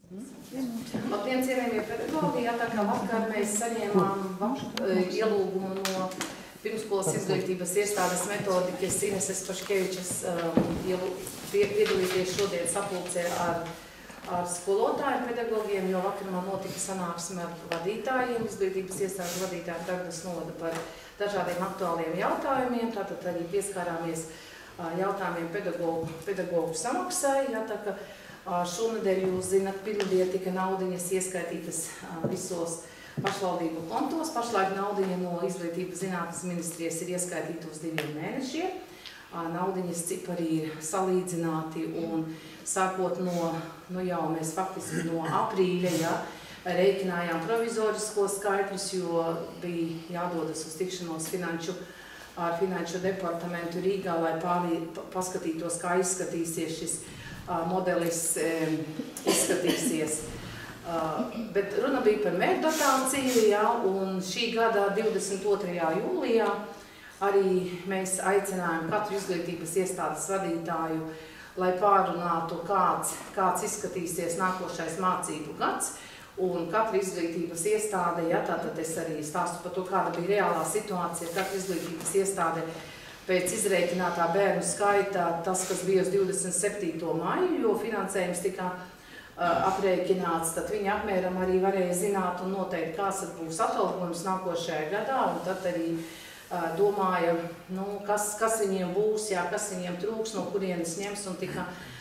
Labdien, cienījamie pedagogi, tā kā vakar mēs saņēmām ielūgumu no pirmskolas izglītības iestādes metodiķes Ineses Paškevičas piedalīties šodien sapulcē ar skolotāju pedagogiem, jo vakar man notika sanāksme ar vadītājiem, izglītības iestādes vadītājiem Tagadas novada par dažādiem aktuāliem jautājumiem, tātad arī pieskārāmies jautājumiem pedagogu samaksai, tā ka šonedēļ jūs zināt, pirmdien tika naudiņas ieskaitītas visos pašvaldību kontos. Pašlaik naudiņa no Izglītības zinātnes ministrijas ir ieskaitīta uz 2 mēnešiem. Naudiņas cipari ir salīdzināti un sākot jau mēs faktiski no aprīļa, reiķinājām provizorisko skaitļus, jo bija jādodas uz tikšanos ar Finanšu departamentu Rīgā, lai paskatītos, kā izskatīsies šis modelis izskatīsies. Bet runa bija par mērķdotāciju, un šī gada 22. jūlijā arī mēs aicinājām katru izglītības iestādes vadītāju, lai pārunātu, kāds izskatīsies nākošais mācību gads, un katra izglītības iestāde, tātad es arī stāstu par to, kāda bija reālā situācija, katra izglītības iestāde pēc izreikinātā bērnu skaita, tas, kas bija uz 27. maiju, jo finansējums tika aprēķināts, tad viņi apmēram arī varēja zināt un noteikt, kāds būs atalgojums nākošajā gadā, un tad arī domāja, kas viņiem būs, kas viņiem trūks, no kurienes ņems, un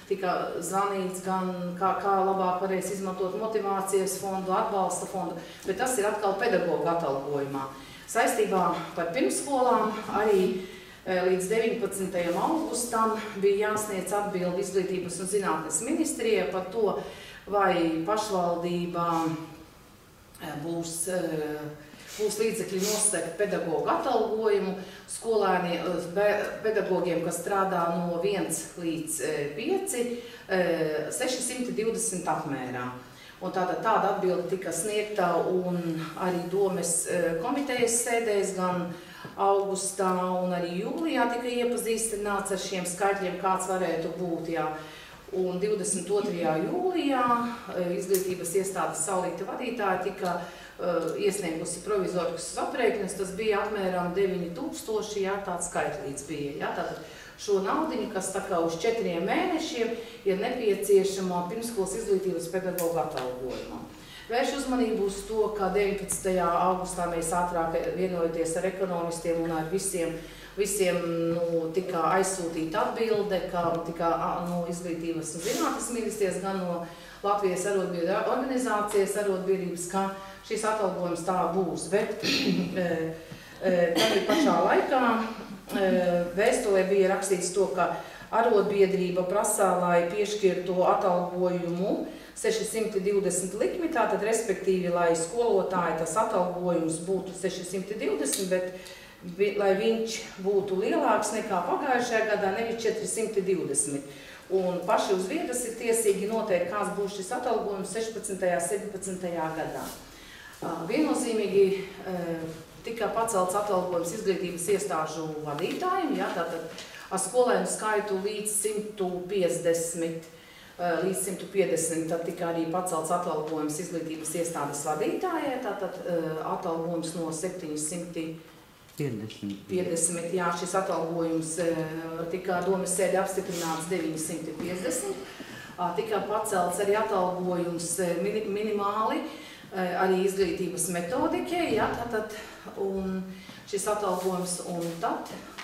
tika zvanīts gan, kā labāk varēs izmantot motivācijas fondu, atbalsta fondu, bet tas ir atkal pedagogu atalgojumā. Saistībā par pirmsskolām arī līdz 19. augustam bija jāsniedz atbildi Izglītības un zinātnes ministrijai par to, vai pašvaldībā būs līdzekļi nosegt pedagogu atalgojumu pedagogiem, kas strādā no 1 līdz 5, 620 apmērā. Un tāda atbilde tika sniegta un arī domes komitejas sēdēs gan augustā un arī jūlijā tika iepazīstināts ar šiem skaitļiem, kāds varētu būt. Un 22. jūlijā izglītības iestādes saulīta vadītāja tika iesniegusi provizoriskus aprēķinus, tas bija apmēram 9000, tāds skaitlīts bija. Tātad šo naudiņu, kas tā kā uz 4 mēnešiem, ir nepieciešama pirmsskolas izglītības pedagogu atalgojumam. Vērš uzmanību uz to, ka 19. augustā mēs ātrāk vienojoties ar ekonomistiem un ar visiem tika aizsūtīta atbilde, ka tika no Izglītības un zinātnes ministrijas, gan no Latvijas arotbiedru organizācijas arotbiedrības, ka šis atalgojums tā būs. Bet tagad pašā laikā vēstulē bija rakstīts to, ka arotbiedrība prasā, lai piešķirtu atalgojumu 620 likmi, tātad respektīvi, lai skolotāji tas atalgojums būtu 620, bet lai viņš būtu lielāks nekā pagājušajā gadā, nevis 420. Un paši uz vietas ir tiesīgi noteikt, kāds būs šis atalgojums 16. 17. gadā. Viennozīmīgi tika pacelts atalgojums izglītības iestāžu vadītājiem, tātad ar skolēnu skaitu līdz 150, tad tika arī pacelts atalgojums izglītības iestādes vadītājai, tātad atalgojums no 750, šis atalgojums tika domes sēdē apstiprināts 950, tika pacelts arī atalgojums minimāli, arī izglītības metodiķei, un šis atalgojums, un tad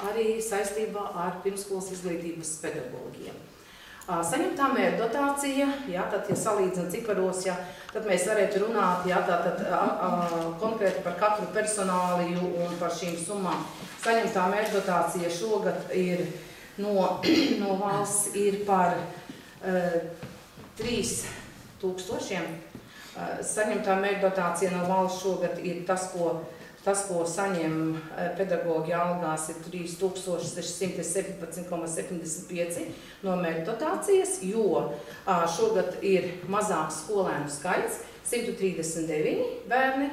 arī saistībā ar pirmsskolas izglītības pedagogiem. Saņemtā mērķdotācija, tad, ja salīdzina ciparos, tad mēs varētu runāt, konkrēti par katru personāliju un par šīm summām. Saņemtā mērķdotācija šogad ir no valsts ir par 3000. Saņemtā mērķdotācija no valsts šogad ir tas, ko saņem pedagoģi algās, ir 3617,75 no mērķdotācijas, jo šogad ir mazāks skolēnu skaits, 139 bērni,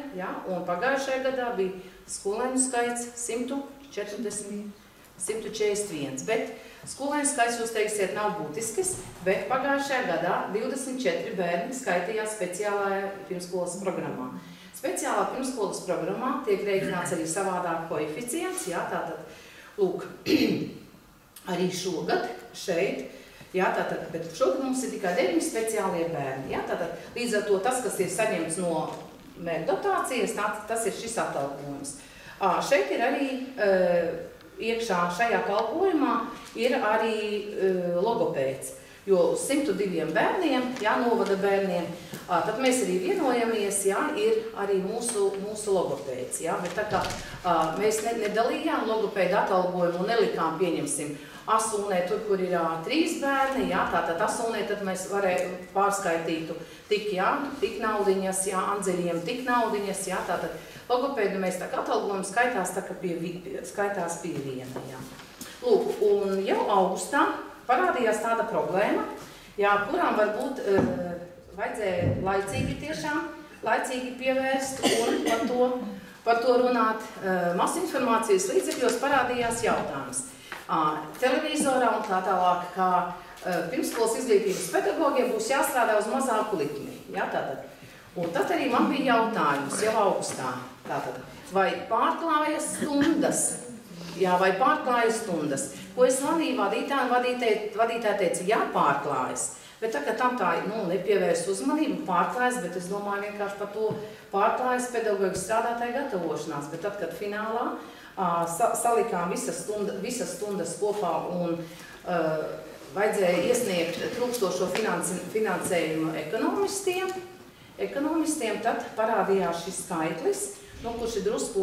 un pagājušajā gadā bija skolēnu skaits 141. Bet skolēnu skaits, jūs teiksiet, nav būtisks, bet pagājušajā gadā 24 bērni skaitījās speciālajā pirmskolas programmā. Speciālā pirmskolas programmā tiek rēķināts arī savādāk koeficients, jā, tātad, lūk, arī šogad šeit, jā, tātad, bet šogad mums ir tikai 9 speciālie bērni, jā, tātad, līdz ar to tas, kas ir saņemts no mērķa dotācijas, tas ir šis atalgojums. Šeit ir arī iekšā šajā kalpojumā ir arī logopēds, jo 102 bērniem, jā, novada bērniem, tad mēs arī vienojamies, jā, ir arī mūsu logopēds, jā, bet tā kā mēs nedalījām logopēdu atalgojumu un nelikām, pieņemsim, Asūnē, tur, kur ir 3 bērni, jā, tātad Asūnē, tad mēs pārskaitītu tik naudiņas, jā, Andzeļiem tik naudiņas, jā, tātad logopēdu mēs tā kā atalgojumu skaitās pie viena, jā. Lūk, un jau augustā parādījās tāda problēma, jā, kurām varbūt vajadzēja laicīgi pievērst un par to runāt masu informācijas līdzekļos parādījās jautājums. Televizorā un tā tālāk, kā pirmskolas izglītības pedagogiem būs jāstrādā uz mazāku likmi. Jā, tātad. Un tad arī man bija jautājums jau augustā. Tātad, vai pārklājas stundas? Jā, vai pārklājas stundas? Ko es zvanīju vadītājiem, vadītāji teica, jā, pārklājas. Bet tā, ka tam tā, nepievērs uzmanību, pārklājas, bet es domāju vienkārši par to pārklājas pedagoģi strādātāju gatavošanās. Bet tad, kad finālā salikām visas stundas kopā un vajadzēja iesniegt trūkstošo finansējumu ekonomistiem, tad parādījās šis skaitlis, kurš ir drusku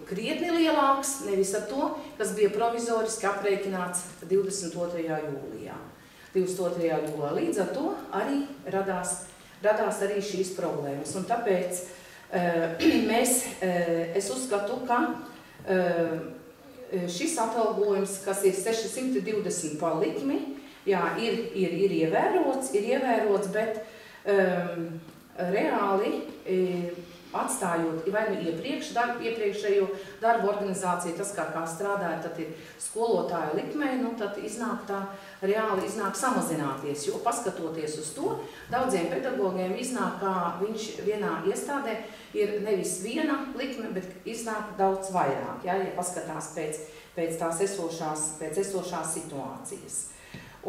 krietni lielāks, nevis ar to, kas bija provizoriski aprēķināts 22. jūlijā. Līdz ar to arī radās arī šīs problēmas. Un tāpēc es uzskatu, ka šis atalgojums, kas ir 620 par likmi, jā, ir ievērots, bet reāli atstājot vai nu iepriekšējo darbu organizāciju, tas kā strādāja, tad ir skolotāja likmē, tad reāli iznāk samazināties, jo paskatoties uz to, daudziem pedagogiem iznāk, kā viņš vienā iestādē ir nevis viena likme, bet iznāk daudz vairāk, ja paskatās pēc tās esošās situācijas.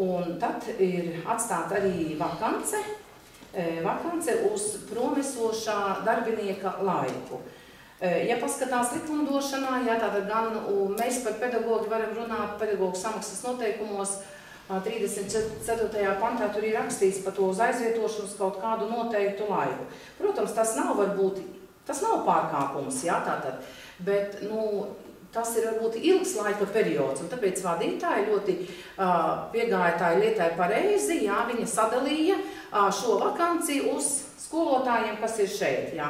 Un tad ir atstāta arī vakance uz promesošā darbinieka laiku. Ja paskatās likumdošanā, jā, tātad gan mēs par pedagoģi varam runāt pedagoģu samaksas noteikumos, 34. pantā tur ir rakstīts par to uz aizvietošanu uz kaut kādu noteiktu laiku. Protams, tas nav pārkāpums, jā, tātad, bet, tas ir varbūt ilgs laika periods, un tāpēc vadītāji ļoti piegāja tā lietai pareizi, jā, viņa sadalīja šo vakanci uz skolotājiem, kas ir šeit, jā.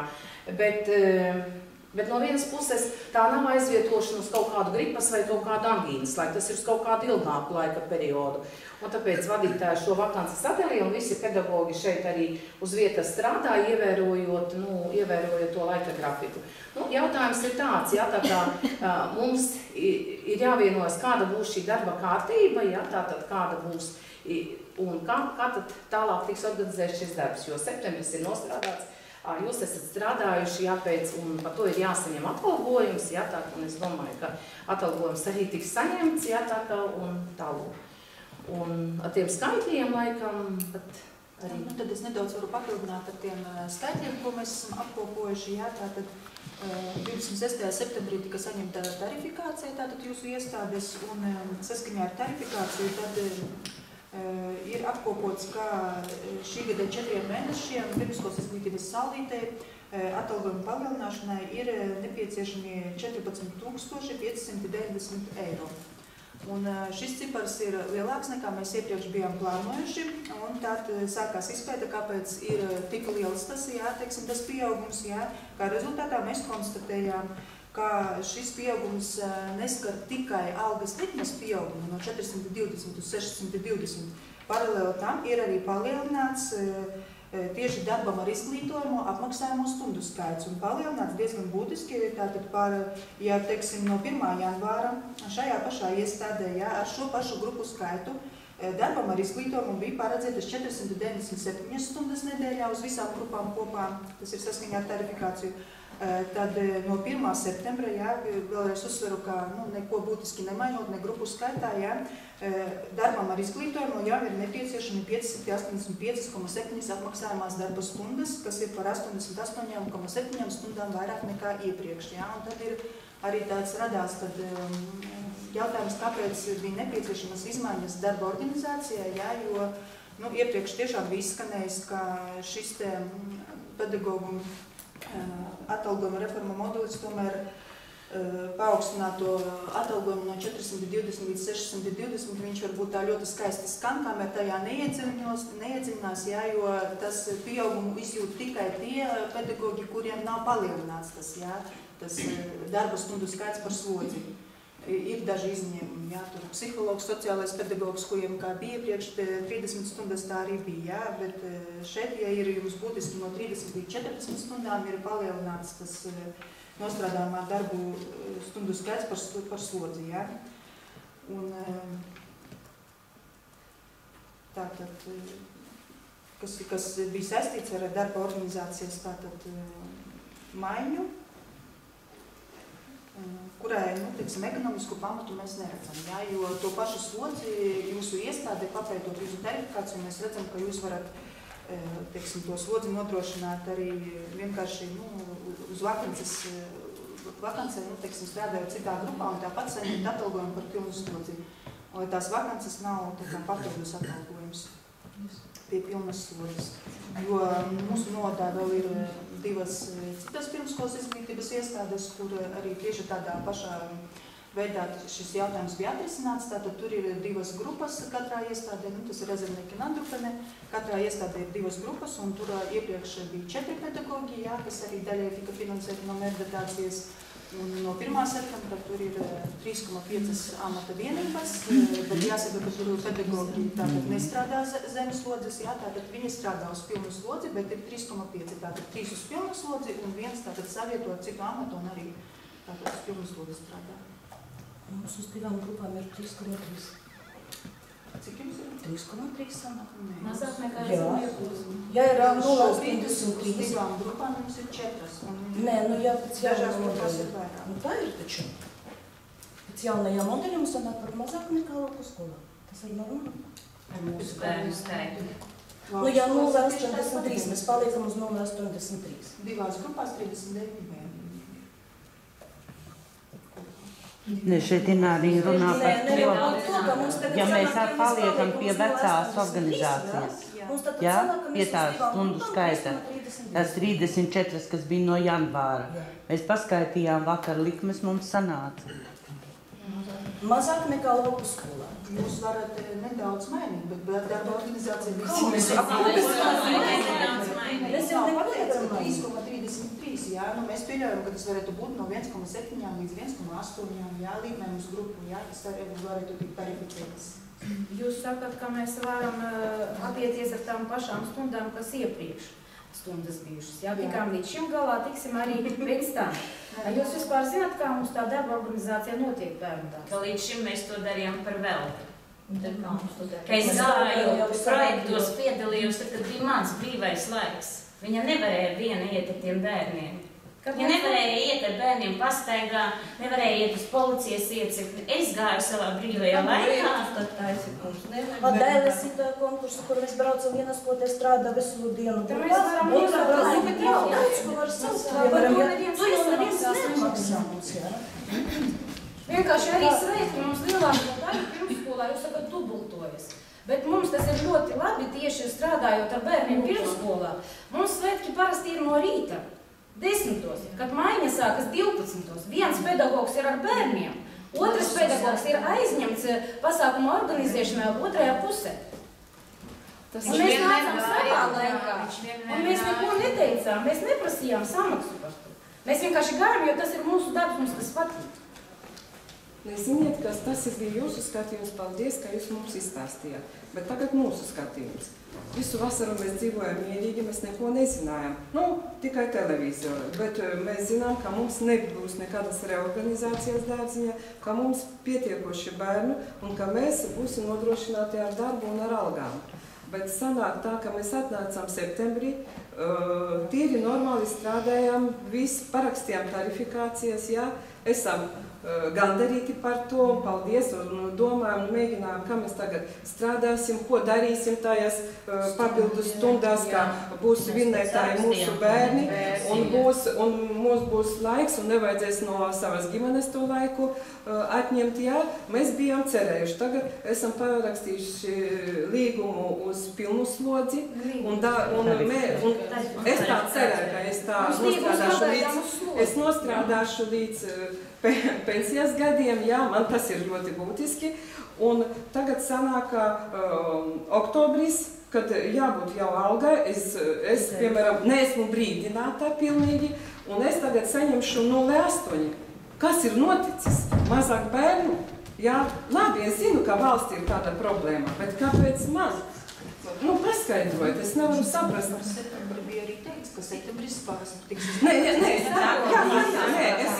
Bet no vienas puses tā nav aizvietošana uz kaut kādu gripas vai kaut kādu angīnas laiku, tas ir uz kaut kādu ilgāku laika periodu. Un tāpēc vadītāji šo vakanci sadalīja, un visi pedagogi šeit arī uz vietas strādā, ievērojot to laika grafiku. Jautājums ir tāds, jā, tā kā mums ir jāvienojas, kāda būs šī darba kārtība, jā, tātad kāda būs, un kā tad tālāk tiks organizēts šis darbs, jo septembris ir nostrādāts, jūs esat strādājuši, jāpēc, un par to ir jāsaņem atalgojums, jā, tā, un es domāju, ka atalgojums arī tiks saņemts, jā, tā kā, un tālāk. Un ar tiem skaitļiem laikam pat arī... Tad es nedaudz varu papildināt ar tiem skaitļiem, ko mēs esam apkopojuši, jā, tātad 26. septembrī tika saņemta tarifikācija, tātad jūsu iestādes, un saskaņā ar tarifikāciju tad ir apkopots, ka šī gada 4 mēnešiem pirmskolas izglītības saldītei atalgojuma palielināšanai ir nepieciešami 14 590 eiro. Un šis cipars ir lielāks nekā mēs iepriekš bijām plānojuši, un tad sākās izpēta, kāpēc ir tik liels tas pieaugums, jā. Kā rezultātā mēs konstatējām, ka šis pieaugums neskar tikai algas likmes pieaugumu no 420 uz 620. Paralēli tam ir arī palielināts tieši darbam ar izglītojumu apmaksājumu stundu skaits un palielināts diezgan būtiski. Tātad ja teiksim, no 1. janvāra šajā pašā iestādē, ar šo pašu grupu skaitu darbam ar izglītojumu bija paredzētas 497 stundas nedēļā uz visām grupām kopā, tas ir saskaņā ar tarifikāciju. Tad no 1. septembra, vēlreiz uzsveru, ka neko būtiski nemainot, ne grupu skaitā, darbam ar izglītojumu jau ir nepieciešami 585,7 apmaksājumās darba stundas, kas ir par 88,7 stundām vairāk nekā iepriekš. Un tad ir arī tāds radās, tad jautājums, kāpēc bija nepieciešamas izmaiņas darba organizācijā, jo iepriekš tiešām bija izskanējis, ka šis te pedagogu atalgojuma reforma modulis tomēr paaugstināto atalgojumu no 420 līdz 620, viņš varbūt tā ļoti skaisti skan, kamēr tajā neiedziļinās, jo tas pieaugumu izjūt tikai tie pedagoģi, kuriem nav palielināts tas darba stundu skaits par slodzi. Ir daži izņēmumi, tur psihologs, sociālais pedagogs, kuriem kā bija iepriekš 30 stundas tā arī bija, bet šeit, ja ir jums būtiski no 30 līdz 40 stundām, ir palielināts tas nostrādājumā darbu stundu skaits par slodzi, Un tātad, kas bija saistīts ar darba organizācijas tātad maiņu, kurai, ekonomisku pamatu mēs neredzam, jo to pašu slodzi jūsu iestādē, papētot jūsu tarifikāciju, mēs redzam, ka jūs varat, to slodzi nodrošināt arī vienkārši, uz vakancē, strādājot citā grupā un tāpat saņemt atalgojumu par pilnu slodzi. Lai tās vakances nav papildus atalgojums pie pilnas slodzes. Jo mūsu novadā vēl ir 2 citas pirmskolas izglītības iestādes, kur arī tieši tādā pašā veidā šis jautājums bija atrisināts. Tātad tur ir 2 grupas katrā iestādē, tas ir Rezernieki un Andrupene. Katrā iestādē ir 2 grupas, un tur iepriekš bija 4 pedagoģi, kas arī daļai tika finansēti no mērķdatācijas. Un no 1. septembra tur ir 3,5 amata vienības, bet jāsaka, ka tur pedagoģi tātad nestrādā zem slodzes, tātad viņi strādā uz pilnu slodzi, bet ir 3,5, tātad 3 uz pilnu slodzi un 1 tātad savieto ar citu amatu un arī tātad uz pilnu slodzi strādā. Mums uz 2 grupām ir 3,3. Cik jums ir? 3,3 sanāk. Mazāk nekā Ja ir 0,23. Uz 2 grupām mums ir 4. Nē, pēc dažās grupās ir vairāk. Tā ir taču. Pēc jaunajā modeļā mums sanāk par mazāk nekā lauku skolā. Tas ir normāli. Ar mūsu bērnu skaitu. Ja 0,83, mēs paliekam uz 0,83. 2 grupās 39 bērni. Ne, šeit arī runā par to, ja mēs paliekam pie vecās organizācijas, pie tā stundu skaita, tās 34, kas bija no janvāra. Mēs paskaitījām vakar likmes, mums sanāca. Mazāk nekā lauku skolā. Jūs varat nedaudz mainīt, bet darba organizācija Mēs jau nevaram 3,33, mēs pieļaujam, ka tas varētu būt no 1,7 līdz 1,8 līmenis grupu, kas arī varētu tikt tarificētas. Jūs sakat, ka mēs varam apieties ar tām pašām stundām, kas iepriekš stundas bijušas. Tikām līdz šim galā, tiksim arī pēc tam. Jūs vispār zināt, kā mums tā darba organizācija notiek bērnu dārzā? Ka līdz šim mēs to darījām par velti. Ka es gāju projektos piedalījos, tad, kad bija mans brīvais laiks. Viņa nevarēja viena iet ar tiem bērniem. Viņa nevarēja iet ar bērniem pastaigā, nevarēja iet uz policijas iecirkni. Es gāju savā brīvajā laikā. Dēļas ir tā konkursa, kur mēs braucam vienas, ko te strādā veselu dienu. Tā mēs varam nosaukt, bet daudz, ko var saukt. Tu jau neviens nemaksā mums, Vienkārši arī svētki mums lielāko daļu pirmsskolā, jūs sakat, dubultojas. Bet mums tas ir ļoti labi tieši strādājot ar bērniem pirmsskolā. Mums svētki parasti ir no rīta. 10, kad maiņa sākas 12. Viens pedagogs ir ar bērniem, otrs pedagogs ir aizņemts pasākumu organizēšanā otrajā pusē. Un mēs nācām savā laikā, un mēs neko neteicām, mēs neprasījām samaksu par to. Mēs vienkārši gājām, jo tas ir mūsu darbs, mums tas patīk. Neziniet, kas tas bija jūsu skatījums, paldies, ka jūs mums izstāstījāt. Bet tagad mūsu skatījums. Visu vasaru mēs dzīvojam mierīgi, mēs neko nezinājām. Nu, tikai televīzijā, bet mēs zinām, ka mums nebūs nekādas reorganizācijas dārziņā, ka mums pietiekoši bērnu un ka mēs būsim nodrošināti ar darbu un ar algām. Bet sanāk tā, ka mēs atnācām septembrī, tīri normāli strādājām, visi parakstījām tarifikācijas, jā, esam gandarīti par to, paldies, un domājam, un mēģinājām, kā mēs tagad strādāsim, ko darīsim tajās papildus stundās, kā būs vinētāji mūsu bērni, un mums būs laiks, un nevajadzēs no savas ģimenes to laiku atņemt, jā. Mēs bijām cerējuši, tagad esam parakstījuši līgumu uz pilnu slodzi, un es tā cerēju, ka es nostrādāšu līdz pensijas gadiem, jā, man tas ir ļoti būtiski, un tagad sanāk, oktobris, kad jābūt jau algai, es piemēram, neesmu brīdināta pilnīgi, un es tagad saņemšu 0,8. Kas ir noticis? Mazāk bērnu? Jā, labi, es zinu, ka valstī ir tāda problēma, bet kāpēc man? Nu, paskaidrojiet, es nevaru saprast. Septembrī bija arī teikts, ka septembris tiks Nē, es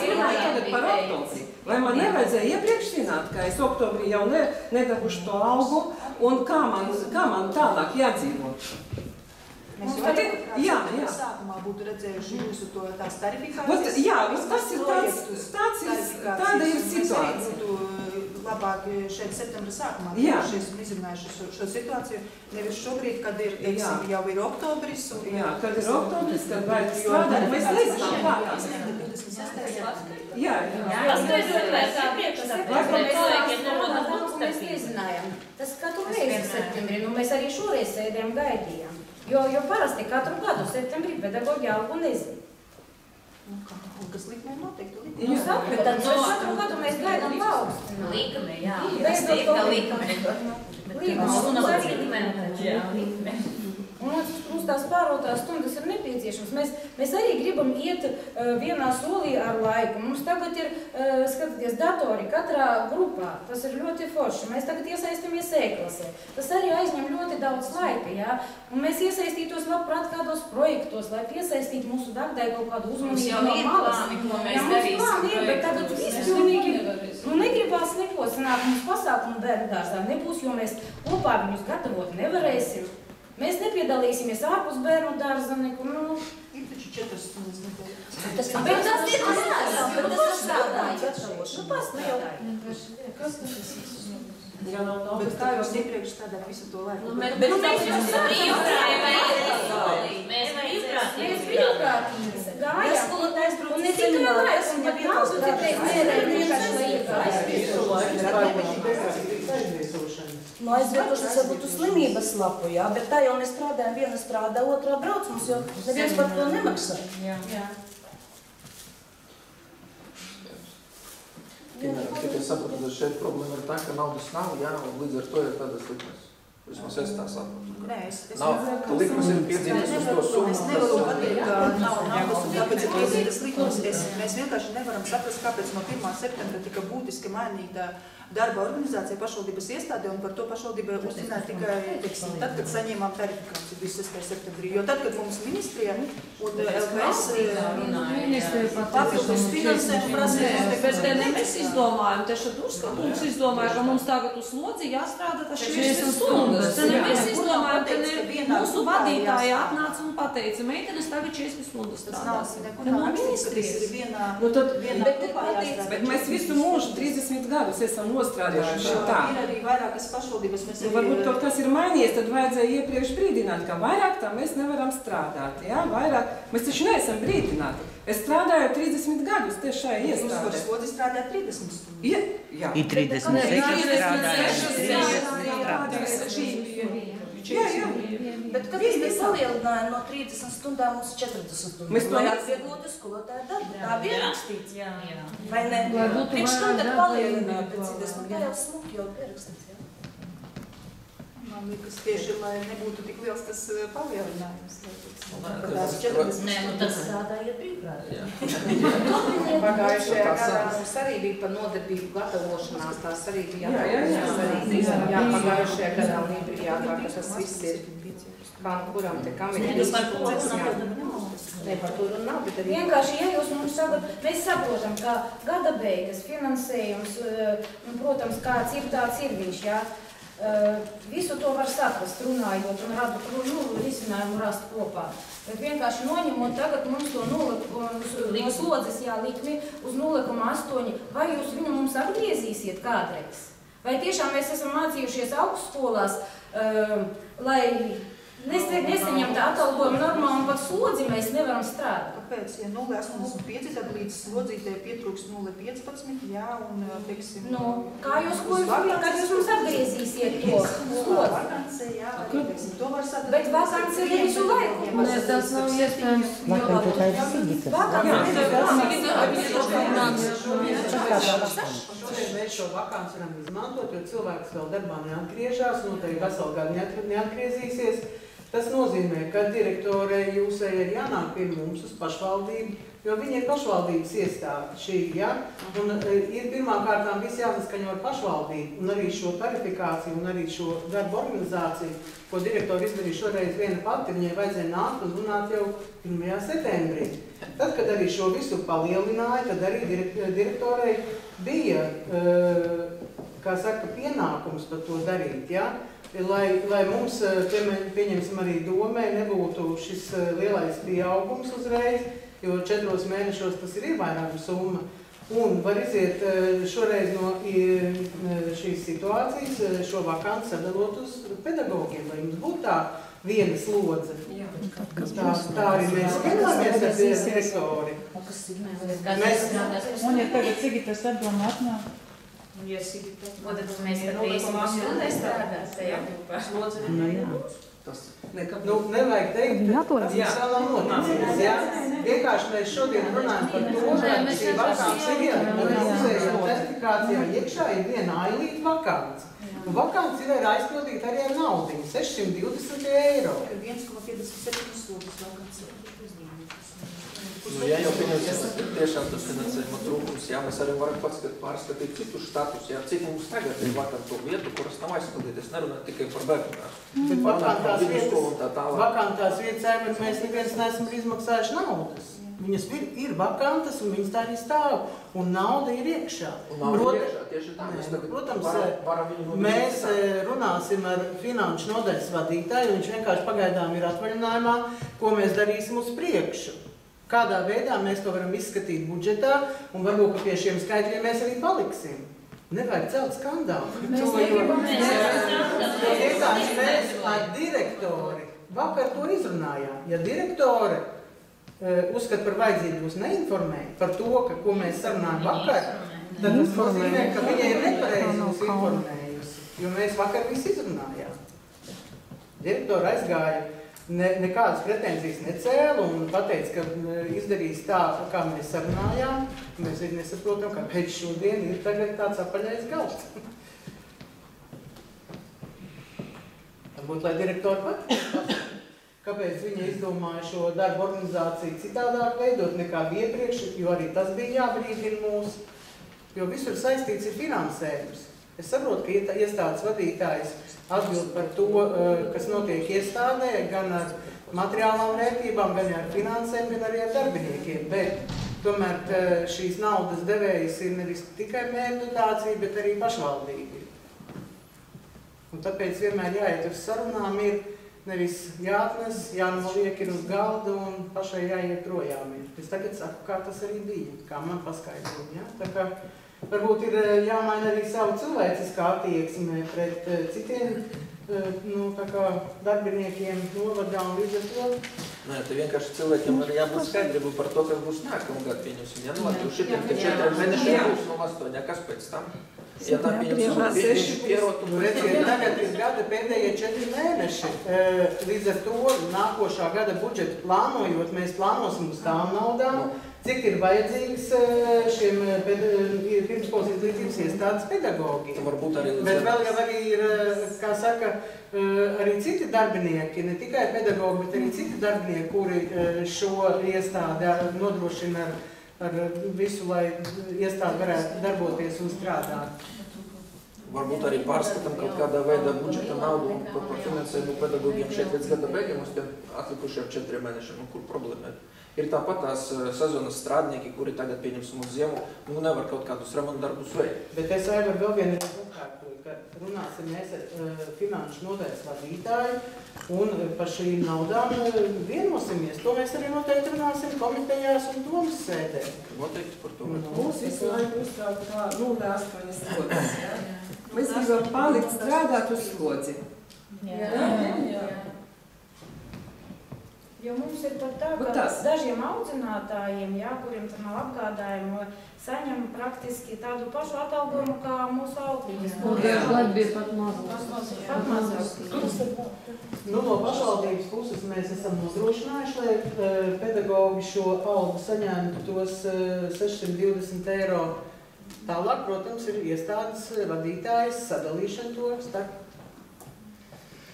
runāju tagad par oktobri. Vai man nevajadzēja iepriekš zināt, ka es oktobrī jau nedabūšu to algu, un kā man tālāk jādzīvo? Mēs jau sākumā būtu redzējuši jūsu tās tarifikācijas. Jā, tas ir tāda ir situācija. Labāk šeit septembra sākumā tiešies un izrunājuši šo situāciju, nevis šobrīd, kad ir, teiksim, jau ir oktobris. Jā, kad ir oktobris, kad vajag strādāt, mēs nezinām, kā tas ir. Jā. Mēs nezinājām. Tas katru reizi septembrī, mēs arī šoreiz sēdējām gaidījām. Jo parasti katru gadu septembrī pedagoģi algu nezina. Kas likmē noteikti likmē? Nu, saku, bet tad katru gadu mēs gaidām paaugstināt. Likme, jā. Beidzot to likme. Un mums tās pārotās stundas ir nepieciešams. Mēs arī gribam iet vienā solī ar laiku. Mums tagad ir, skatieties, datori katrā grupā. Tas ir ļoti forši. Mēs tagad iesaistamies e-klasē. Tas arī aizņem ļoti daudz laika, jā. Un mēs iesaistītos labprāt kādos projektos, lai piesaistītu mūsu darbdai kaut kādu uzmanību no malas. Mums jau ir plāni, ko mēs darīsim. Bet tagad viss pilnīgi, negribās neko sanāk mums pasākumu bērnu dārzā. Nebūs, jo mēs kopā viņus gatavot nevarēsim. Mēs nepiedalīsimies ārpus bērnu dārza nekur, Ir taču 4 stundas nedēļas. Bet tas ir Bet kā jūs iepriekš strādāt visu to laiku? Bet mēs jums brīvprātīgi gājām. Un ne tikai laiks, un pat naudu citreiz nērēja vienkārši lai iekājas. Nu, aizvietošanas varbūt uz slimības lapu, jā, bet tā jau mēs strādājam, viena strādā, otrā brauc, mums jau neviens par to nemaksā. Jā. Tikai es saprotu, ka šeit problēma ir tā, ka naudas nav, jā, un līdz ar to ir tādas likmes. Vismaz es tā saprotu. Nē, es likmes ir piedzītas uz to summu. Es nevaru pateikt, ka nav naudas un kāpēc ir piedzītas likmes. Mēs vienkārši nevaram saprast, kāpēc no 1. septembra tika būtiski mainīta darba organizācija pašvaldības iestādē, un par to pašvaldība uzzināja tikai, teiksim, tad, kad saņēmām tarifikāciju 26. septembrī. Jo tad, kad mums ministrija un LKS papildus finansējumu prasīja. Bet ne mēs izdomājam, te šeit uzskatums izdomāja, ka mums tagad uz slodzi jāstrādā tas 40 stundas. Te ne mēs izdomājam, ka mūsu vadītāji atnāca un pateica, meitenes tagad 40 stundas strādās. Te no ministrijas ir Bet mēs visu mūžu 30 gadus esam nostrādājuši tā. Ir arī vairākas pašvaldības. Varbūt kaut kas ir mainījies, tad vajadzēja iepriekš brīdināt, ka vairāk tā mēs nevaram strādāt. Jā, vairāk. Mēs taču neesam brīdināti. Es strādāju 30 gadus tieši šajā iestādē. Jūs par slodzi strādājat 30 stundas? Jā. Ir 36 Jā. Bet kad mēs palielinājām no 30 stundām uz 40 stundām, mēs to atvieglotu skolotāju darbu. Tā bija rakstīts. Jā. Vai ne? Priekš tam tad palielinājām pēc 30, tā jau smuki jau pierakstīts. Man liekas, tieši, lai nebūtu tik liels tas palielinājums. Nē, nu tas strādājiet brīvprātīgi. Pagājušajā gadā mums arī bija par nodarbību gatavošanās, tās arī bija pagājušajā gadā bija jāatāk, ka tas viss ir. Kuram te kam ir ne par to runa nav, bet arī... Vienkārši, ja jūs mums sagat, mēs saprotam, ka gada beigas, finansējums, protams, kāds ir tāds ir viņš, jā. Visu to var saprast, runājot un risinājumu rast kopā. Bet vienkārši noņemot tagad mums to no slodzes likmi uz 0,8, vai jūs viņu mums atgriezīsiet kādreiz? Vai tiešām mēs esam mācījušies augstskolās, lai nesaņemt atalgojumu normāli un pat slodzi mēs nevaram strādāt? Kāpēc? Ja 0,85, tad līdz slodzītē pietrūks 0,15, jā, un, teiksim... Kā jūs mums atgriezīsiet to slodzi? Vakancē, jā, teiksim, to var sadarbīt. Bet vakancē ne visu laiku. Nē, tas nav iespējams. Vakancē tā ir Sigita. Šodien mēs šo vakanci varam izmantot, jo cilvēks vēl darbā neatgriežās, noteikti veselu gadu neatgriezīsies. Tas nozīmē, ka direktorei jūsēji ir jānāk pie mums uz pašvaldību, jo viņi ir pašvaldības iestāde šī, ja? Un ir pirmkārtām viss jāsaskaņo ar pašvaldību, un arī šo tarifikāciju, un arī šo darbu organizāciju, ko direktori izdarīja šoreiz viena pati, viņai vajadzēja nākt un runāt jau 1. septembrī. Tad, kad arī šo visu palielināja, tad arī direktorei bija, kā saka, pienākums par to darīt, ja? Lai mums, pieņemsim arī domē, nebūtu šis lielais pieaugums uzreiz, jo 4 mēnešos tas ir ievērojama summa. Un var iziet šoreiz no šīs situācijas šo vakanci sadalot uz pedagogiem, lai mums būtu tā viena slodze. Tā arī mēs vienojāmies ar direktori. Un ja tagad Sigita sadoma atnāk? Ja Sigita, tad mēs par 5 stundai strādāt tajā grupā. Nevajag teikt, tas vēl nav noticis, jā? Vienkārši mēs šodien runājam par to, ka šī vakants ir certifikācijā iekšā ir viena ailīta vakants. Un vakants ir aizpildīt arī ar naudiņu, 620 eiro. 1,57 slogas vakants ir uzņēmums. Ja jau pieņemsim, tiešām tas finansējuma trūkums, jā, mēs arī varam pārskatīt citus status, jā, cik mums tagad ir vakanto vietu, kuras nav aizpildīt, es nerunāju tikai par bērnāšu. Bet vakantās vietas, mēs neviens neesam izmaksājuši naudas. Viņas ir vakantas un viņas tā arī stāv, un nauda ir iekšā. Protams, mēs runāsim ar finanšu nodaļas vadītāju, viņš vienkārši pagaidām ir atvaļinājumā, ko mēs darīsim uz priekšu. Kādā veidā mēs to varam izskatīt budžetā, un varbūt, ka pie šiem skaitļiem mēs arī paliksim. Nevajag celt skandālu. Mēs ar direktori vakar to izrunājām. Ja direktori uzskat par vajadzību jūs neinformēt par to, ko mēs sarunājam vakar, tad tas nozīmē, ka viņa ir nepareizi mūs informējusi, jo mēs vakar visu izrunājām. Direktori aizgāja, nekādas pretenzijas necēla un pateica, ka izdarīs tā, kā mēs sarunājām. Mēs arī nesaprotam, ka pēc šodien ir tagad tāds apaļais galds. Varbūt, lai direktori pat, kāpēc viņa izdomāja šo darbu organizāciju citādāk veidot nekā iepriekš, jo arī tas bija jābrīdina mūs, jo visur saistīts ir finansējums. Es saprotu, ka iestādes vadītājs atbild par to, kas notiek iestādē, gan ar materiālām vērtībām, gan ar finansēm, gan arī ar darbiniekiem. Bet tomēr šīs naudas devējs ir nevis tikai mērķdotācija, bet arī pašvaldība. Un tāpēc vienmēr jāiet uz sarunām, ir nevis jāatnes, jānoliek ir uz galda un pašai jāiet projām. Es tagad saku, kā tas arī bija, kā man paskaidroja. Ja? Tā kā varbūt ir jāmaina arī savu cilvēciskā attieksme pret citiem darbiniekiem novadā un līdz ar to. Nē, te vienkārši cilvēkiem arī jābūt skaidrību par to, kas būs nākamgad pieņemsim. Ja, nu, šitiem te 4 mēnešiem būs no 8, kas pēc tam? Ja tā pieņemsim, viņš pierot un redziet, tagad ir gada pēdējie 4 mēneši. Līdz ar to nākošā gada budžetu plānojot, mēs plānosim uz tām naudām, cik ir vajadzīgs šiem pirmsskolas izglītības iestādes pedagogiem. Bet vēl jau arī ir, kā saka, arī citi darbinieki, ne tikai pedagogi, bet arī citi darbinieki, kuri šo iestādi nodrošina ar visu, lai iestādi varētu darboties un strādāt. Varbūt arī pārskatām kaut kādā veidā budžeta naudu par finansējumu pedagogiem šeit līdz gada beigām uz tiem atlikušiem 4 mēnešiem, kur problēma ir. Ir tāpat tās sezonas strādnieki, kuri tagad pieņemsim uz ziemu, nevar kaut kādus remontdarbus veikt. Bet es varu vēl vienreiz atkārtoju, ka runāsim mēs ar finanšu nodaļas vadītāju un par šīm naudām vienosimies. To mēs arī noteikti runāsim komitejās un domas sēdē. Noteikti par to. Mūs visu laiku uztrauc kā 0,8 slodzes. Mēs gribam palikt strādāt uz slodzi. Jā. Jo mums ir pat tā, ka dažiem audzinātājiem, kuriem tur nav apgādājumu, saņem praktiski tādu pašu atalgojumu kā mūsu augļus. Gadu bija pat mazāk. No pašvaldības puses mēs esam nodrošinājuši, lai pedagogi šo algu saņemtu tos 620 eiro. Tālāk, protams, ir iestādes vadītājs sadalīšana to starp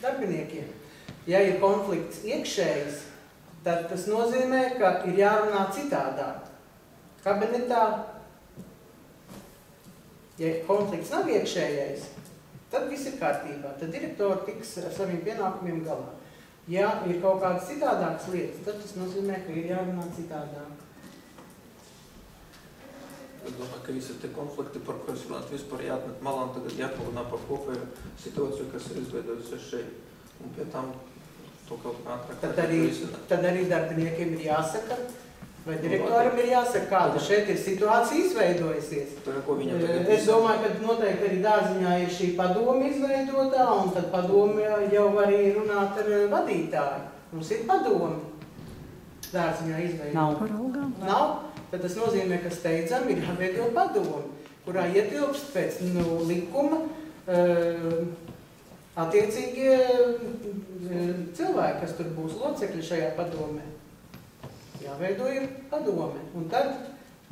darbiniekiem. Ja ir konflikts iekšējs, tad tas nozīmē, ka ir jārunā citādāk. Kabinetā, ja konflikts nav iekšējais, tad viss ir kārtībā. Tad direktori tiks ar saviem pienākumiem galā. Ja ir kaut kādas citādākas lietas, tad tas nozīmē, ka ir jārunā citādāk. Es domāju, ka visi tie konflikti, par ko es runātu, vispār jāatmet malā un tagad jāparunā par kopēju situāciju, kas ir izveidojusies šeit. Un pie tam to kaut kā ātrāk. Tad arī darbiniekiem ir jāsaka, vai direktoram ir jāsaka, kāda šeit ir situācija izveidojusies. Es domāju, ka noteikti arī Dārziņā ir šī padome izveidotā, un tad padome jau arī runāt ar vadītāju. Mums ir padome Dārziņā izveidotā. Nav. Tad tas nozīmē, ka steidzam ir jāveido padomi, kurā ietilpst pēc likuma attiecīgie cilvēki, kas tur būs locekļi šajā padomē. Jāveido ir padome. Un tad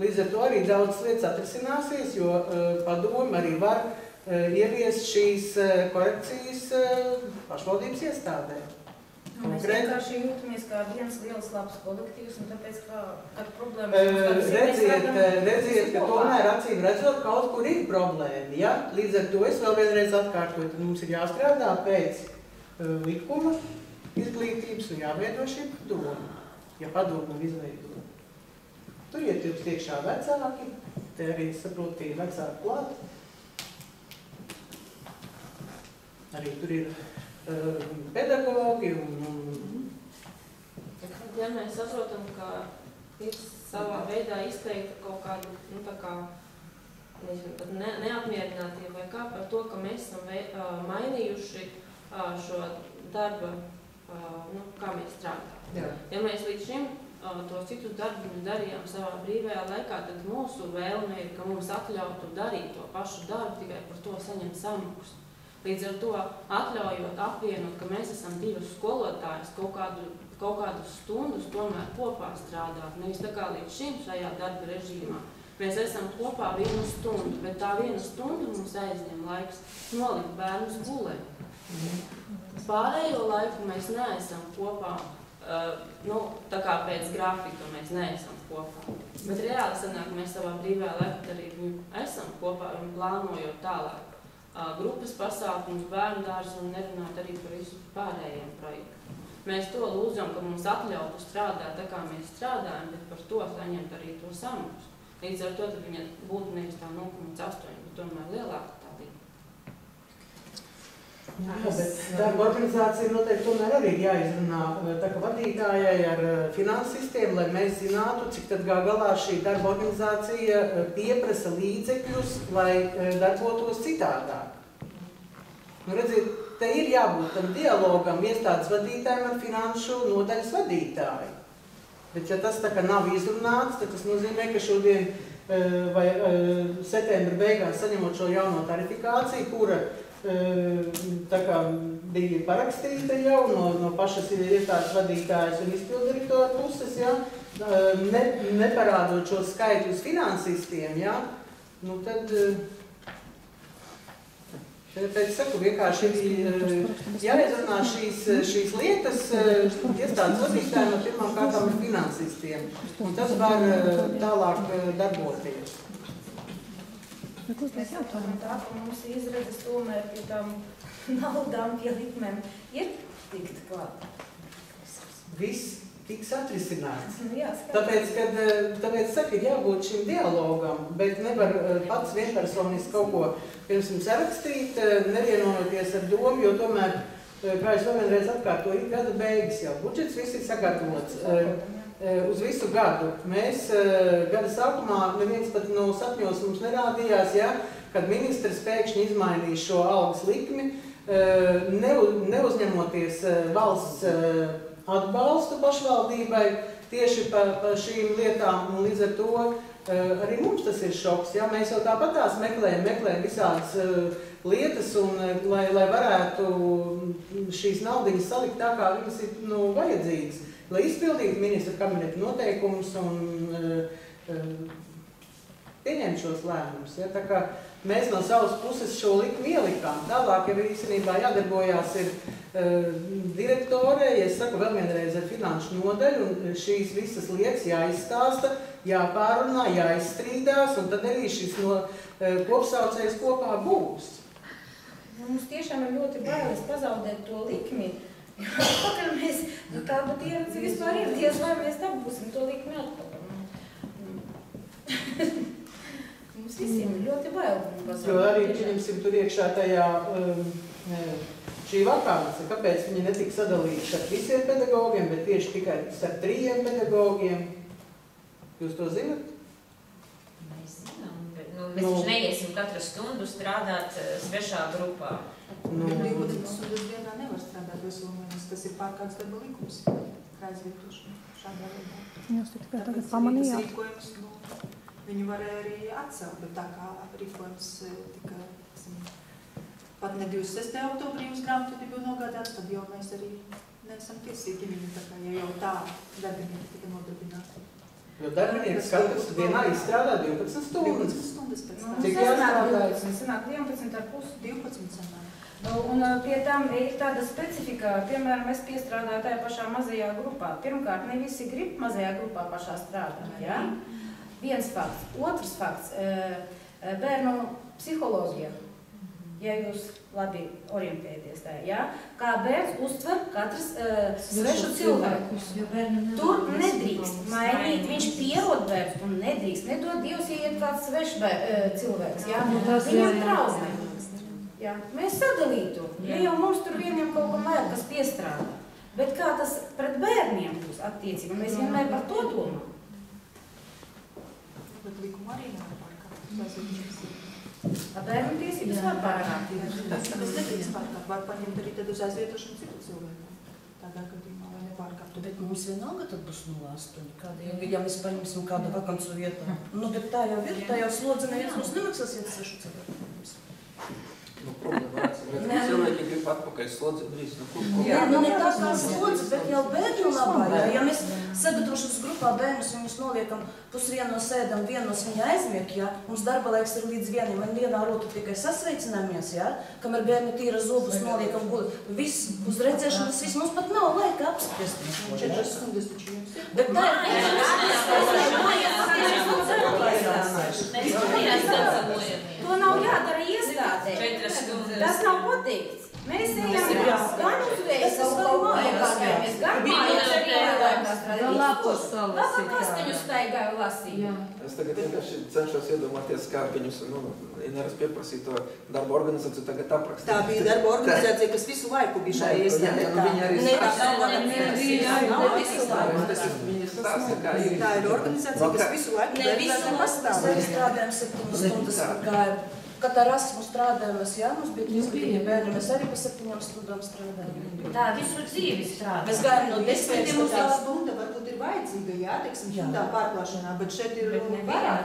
līdz ar to arī daudz lietas atrisināsies, jo padomi arī var ieviest šīs korekcijas pašvaldības iestādē. Mēs vienkārši jūtamies kā viens liels labs kolektīvs, un tāpēc, kad problēmas... Redziet, ka tomēr acīm redzot, kaut kur ir problēma. Ja? Līdz ar to es vēl vienreiz atkārtoju, tad mums ir jāstrādā pēc likuma izglītības un jāveido šī padoma, ja padoma nav izveidota. Tur ietilpst iekšā vecāki, te arī saprotu, ir vecāki klāt. Arī tur ir pedagogi un... Ja mēs saprotam, ka ir savā veidā izteikta kaut kāda, tā kā, nezinu, pat neapmierinātība vai kā par to, ka mēs esam mainījuši šo darba, kā mēs strādājam. Ja mēs līdz šim tos citus darbiņus darījām savā brīvajā laikā, tad mūsu vēlme ir, ka mums atļautu darīt to pašu darbu, tikai par to saņemt samaksu. Līdz ar to atļaujot apvienot, ka mēs esam divas skolotājas, kaut kādus stundus tomēr kopā strādāt. Nevis tā kā līdz šim šajā darba režīmā. Mēs esam kopā 1 stundu, bet tā 1 stunda mums aizņem laiks nolikt bērnus gulē. Pārējo laiku mēs neesam kopā, tā kā pēc grafika mēs neesam kopā. Bet reāli sanāk, mēs savā brīvajā laikā arī esam kopā un plānojot tālāk. Grupas pasākums, bērnu dārzu un nerunāt arī par visu pārējiem projektu. Mēs to lūdzam, ka mums atļautu strādāt tā, kā mēs strādājam, bet par to saņemt arī to samaksu. Līdz ar to tad viņa būtu nevis tā 0,8, bet tomēr lielāka tā bija. Bet darba organizācija noteikti tomēr arī ir jāizrunā tā kā vadītājai ar finansistiem, lai mēs zinātu, cik tad galā šī darba organizācija pieprasa līdzekļus, lai darbotos citādāk. Redziet, te ir jābūt tam dialogam iestādes vadītājiem ar finanšu nodaļas vadītāju. Bet ja tas tā kā nav izrunāts, tad tas nozīmē, ka šodien vai septembra beigās saņemot šo jauno tarifikāciju, kura tā kā bija parakstīta jau no pašas iestādes vadītājas un izpildirektora puses, ja, neparādot šo skaitļus finansistiem, ja, nu tad, pēc saku, vienkārši jāizrunā šīs lietas iestādes vadītājiem no pirmām kārtām ar finansistiem, un tas var tālāk darboties. Mēs jautājam tā, ka mums izredzes tomēr pie tām naudām, pie likmēm ir tikt klāt. Viss tiks atrisināts. Jā, tāpēc saka, ir jābūt šim dialogam, bet nevar pats vienpersoniski kaut ko pirms jums sarakstīt, nevienojoties ar domu, jo tomēr, kā es vēl vienreiz atkārtoju, ir gada beigas jau. Budžets viss ir sagatavots. Uz visu gadu. Mēs gada sākumā neviens pat no sapņos mums nerādījās, ja, kad ministrs pēkšņi izmainīs šo algas likmi, neuzņemoties valsts atbalstu pašvaldībai tieši par šīm lietām, un līdz ar to arī mums tas ir šoks. Ja. Mēs jau tāpatās meklējam visādas lietas, un lai varētu šīs naudiņas salikt tā, kā viņas ir vajadzīgas. Lai izpildītu ministra kabineta noteikumus un pieņemt šos lēmumus. Ja? Tā kā mēs no savas puses šo likmi ielikām. Tālāk jau īstenībā jādarbojās ir direktore, ja es saku vēl vienreiz ar finanšu nodaļu, un šīs visas lietas jāizstāsta, jāpārunā, jāizstrīdās, un tad arī šis kopsaucējs kopā būs. Mums tiešām ir ļoti bailes pazaudēt to likmi. Pakaļ mēs, tāda pieredze vispār ir, diez vai mēs dabūsim to likmi atpakaļ. Mums visiem ir ļoti baili. Jo arī, pieņemsim, tur iekšā tajā šī vakāns, kāpēc viņi netika sadalīti ar visiem pedagogiem, bet tieši tikai ar 3 pedagogiem. Jūs to zinat? Mēs zinām, bet mēs taču neiesim katru stundu strādāt svešā grupā. 20 stundas dienā nevar strādāt veselumēnes, tas ir pārkāds darba likums, kā aizvietošana šādā veidā. Jūs tikai tagad pamanījāt. Rīkojums, viņi varēja arī atcelt, bet tā kā rīkojums tika, pat ne 26. oktobrī uz grāmatvedību nogādāts, tad jau mēs arī neesam tiesīgi viņu, tā kā jau tā darbinieki tika nodarbināti. Jo darbinieks katrs dienā izstrādā 12 stundas. 12 stundas pēc tā. Cik jāstrādā? Sanāk 11,5. 12 sanāk. Un pie tam ir tāda specifika, piemēram, es piestrādāju tajā pašā mazajā grupā. Pirmkārt, ne visi grib mazajā grupā pašā strādāt, ja? Viens fakts. Otrs fakts, bērnu psiholoģija, ja jūs labi orientēties tā, ja? Kā bērns uztver katrs svešu cilvēku. Tur nedrīkst mainīt, viņš pierod bērns un nedrīkst, nedod Dievs, ja iet kāds svešs cilvēks, ja? Viņam traumē. Jā, mēs sadalītu, ja jau mums tur vieniem kaut kam vajag, kas piestrādā. Bet kā tas pret bērniem būs attiecībā, mēs vienmēr par to domājam. Bet likumu arī nevar pārkāpt. Bērnu tiesības var pārkāpt. Tas nedrīkst pārkāpt, var paņemt arī tad uz aizvietošanu citu cilvēku. Tādā gadījumā, vai nepārkāptu. Bet mums vienalga tad būs 0,8. Ja mēs paņemsim kādu vakancu vietā. Nu, bet tā jau ir, tā jau slodze neviens mums nemaksāsiet 6 cilvēku. Problēma cilvēki grib atpakaļ slodzi drīz. Ne tā kā slodzi, bet jau bērnu labā. Ja mēs sagatavošanas grupā bērnus, viņus noliekam pusvienos ēdam, vienos viņa aizmiek, ja? Mums darba laiks ir līdz 1, un vienā rotu tikai sasveicināmies, ja? Kamēr bērni tīra zobus noliekam guli. Viss uz redzēšanas, viss. Mums pat nav laika apspriest. 4 stundas taču jums ir. Bet tā To nav jādara iestādē. Tas nav pateikts. Mēs ejam gan uz veikalu, gan mājās arī pastaņu staigāju lasīt. Es tagad vienkārši cenšos iedomāties, kā viņus, Ineras pieprasīja to darba organizāciju tagad aprakstīt. Tā bija darba organizācija, kas visu laiku bija šajā iestādē. Tā ir organizācija, kas visu laiku bija pastāv. Mēs arī strādājam 7 stundas, kad ar Asmu strādājamies, jā, mums bija 3 bērni, mēs arī pa 7 stundām strādājam. Tā visu dzīvi strādā. Mēs gājam no 10 uz stunda, varbūt ir vajadzīga, jā, teiksim, tā pārklāšanā, bet šeit ir vairāk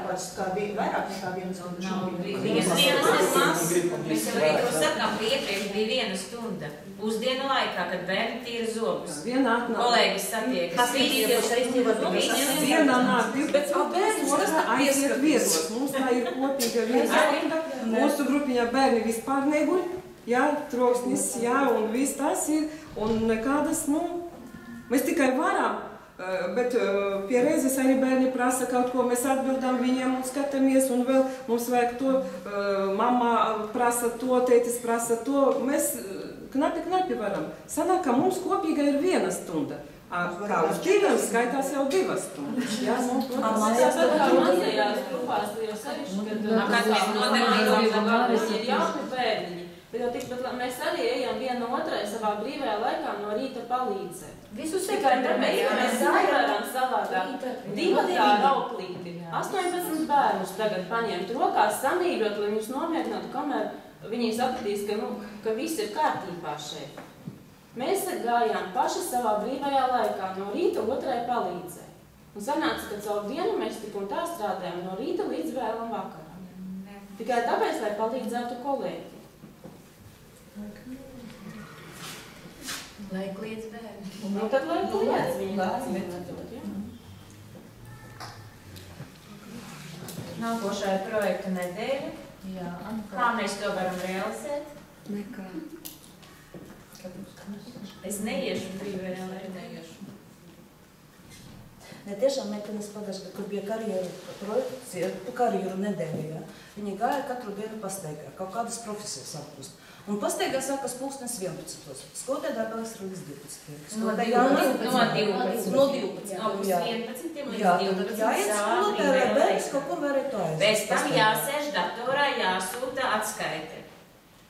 nekā viena stunda. Viņas vienas ir maz. Mēs jau arī to sakām, ka iepriekš bija 1 stunda. Pusdienu laikā, kad bērni tīra zobus. Kolēģis satiekas. Vienā nāk 12 stunda aiziet viesos. Mums tā ir kopīga viena stunda. Mūsu grupiņā bērni vispār neguļ. Jā, troksnis, jā, un viss tas ir. Un nekādas, mēs tikai varam. Bet pie reizes arī bērni prasa kaut ko, mēs atbildam viņiem un skatāmies, un vēl mums vajag to, mamma prasa to, tētis prasa to. Mēs knapi varam. Sanāk, ka mums kopīga ir 1 stunda. Kā uz 2 skaitās jau 2 stundas. Jā, mazajās grupās jau sevišķi, kad ir jauni bērniņi. Bet jau tikpat mēs arī ejam viena otrai savā brīvajā laikā no rīta palīdzēt. Visus tikai tāpēc, ka mēs nevaram savādāk. 2 tā rauklīti. 18 bērnus tagad paņemt rokās, samīļot, lai viņus nomierinātu, kamēr viņi sapratīs, ka viss ir kārtībā šeit. Mēs gājām paši savā brīvajā laikā no rīta otrai palīdzēt. Un sanāca, ka caur dienu mēs tik un tā strādājam no rīta līdz vēlam vakaram. Tikai tāpēc, lai palīdzētu kolēģi. Lai kliedz bērni. Nu, tad lai kliedz viņi. Nākošā ir projekta nedēļa. Jā. Kā mēs to varam realizēt? Nekā. Es neiešu brīvajā laikā. Ne, tiešām meitenes pagājušajā gadā, kur bija karjeru nedēļa, ja? Viņi gāja katru dienu pastaigā, kaut kādas profesijas apgūst. Un pastaigā sākas 11:11. Skolotāja darba līdz 12. No 12. No 12. No 11. līdz 12. Jā, tad jāiet skolotāja, lai bērns kaut ko varētu aiziet. Pēc tam jāsēž datorā, jāsūta atskaite.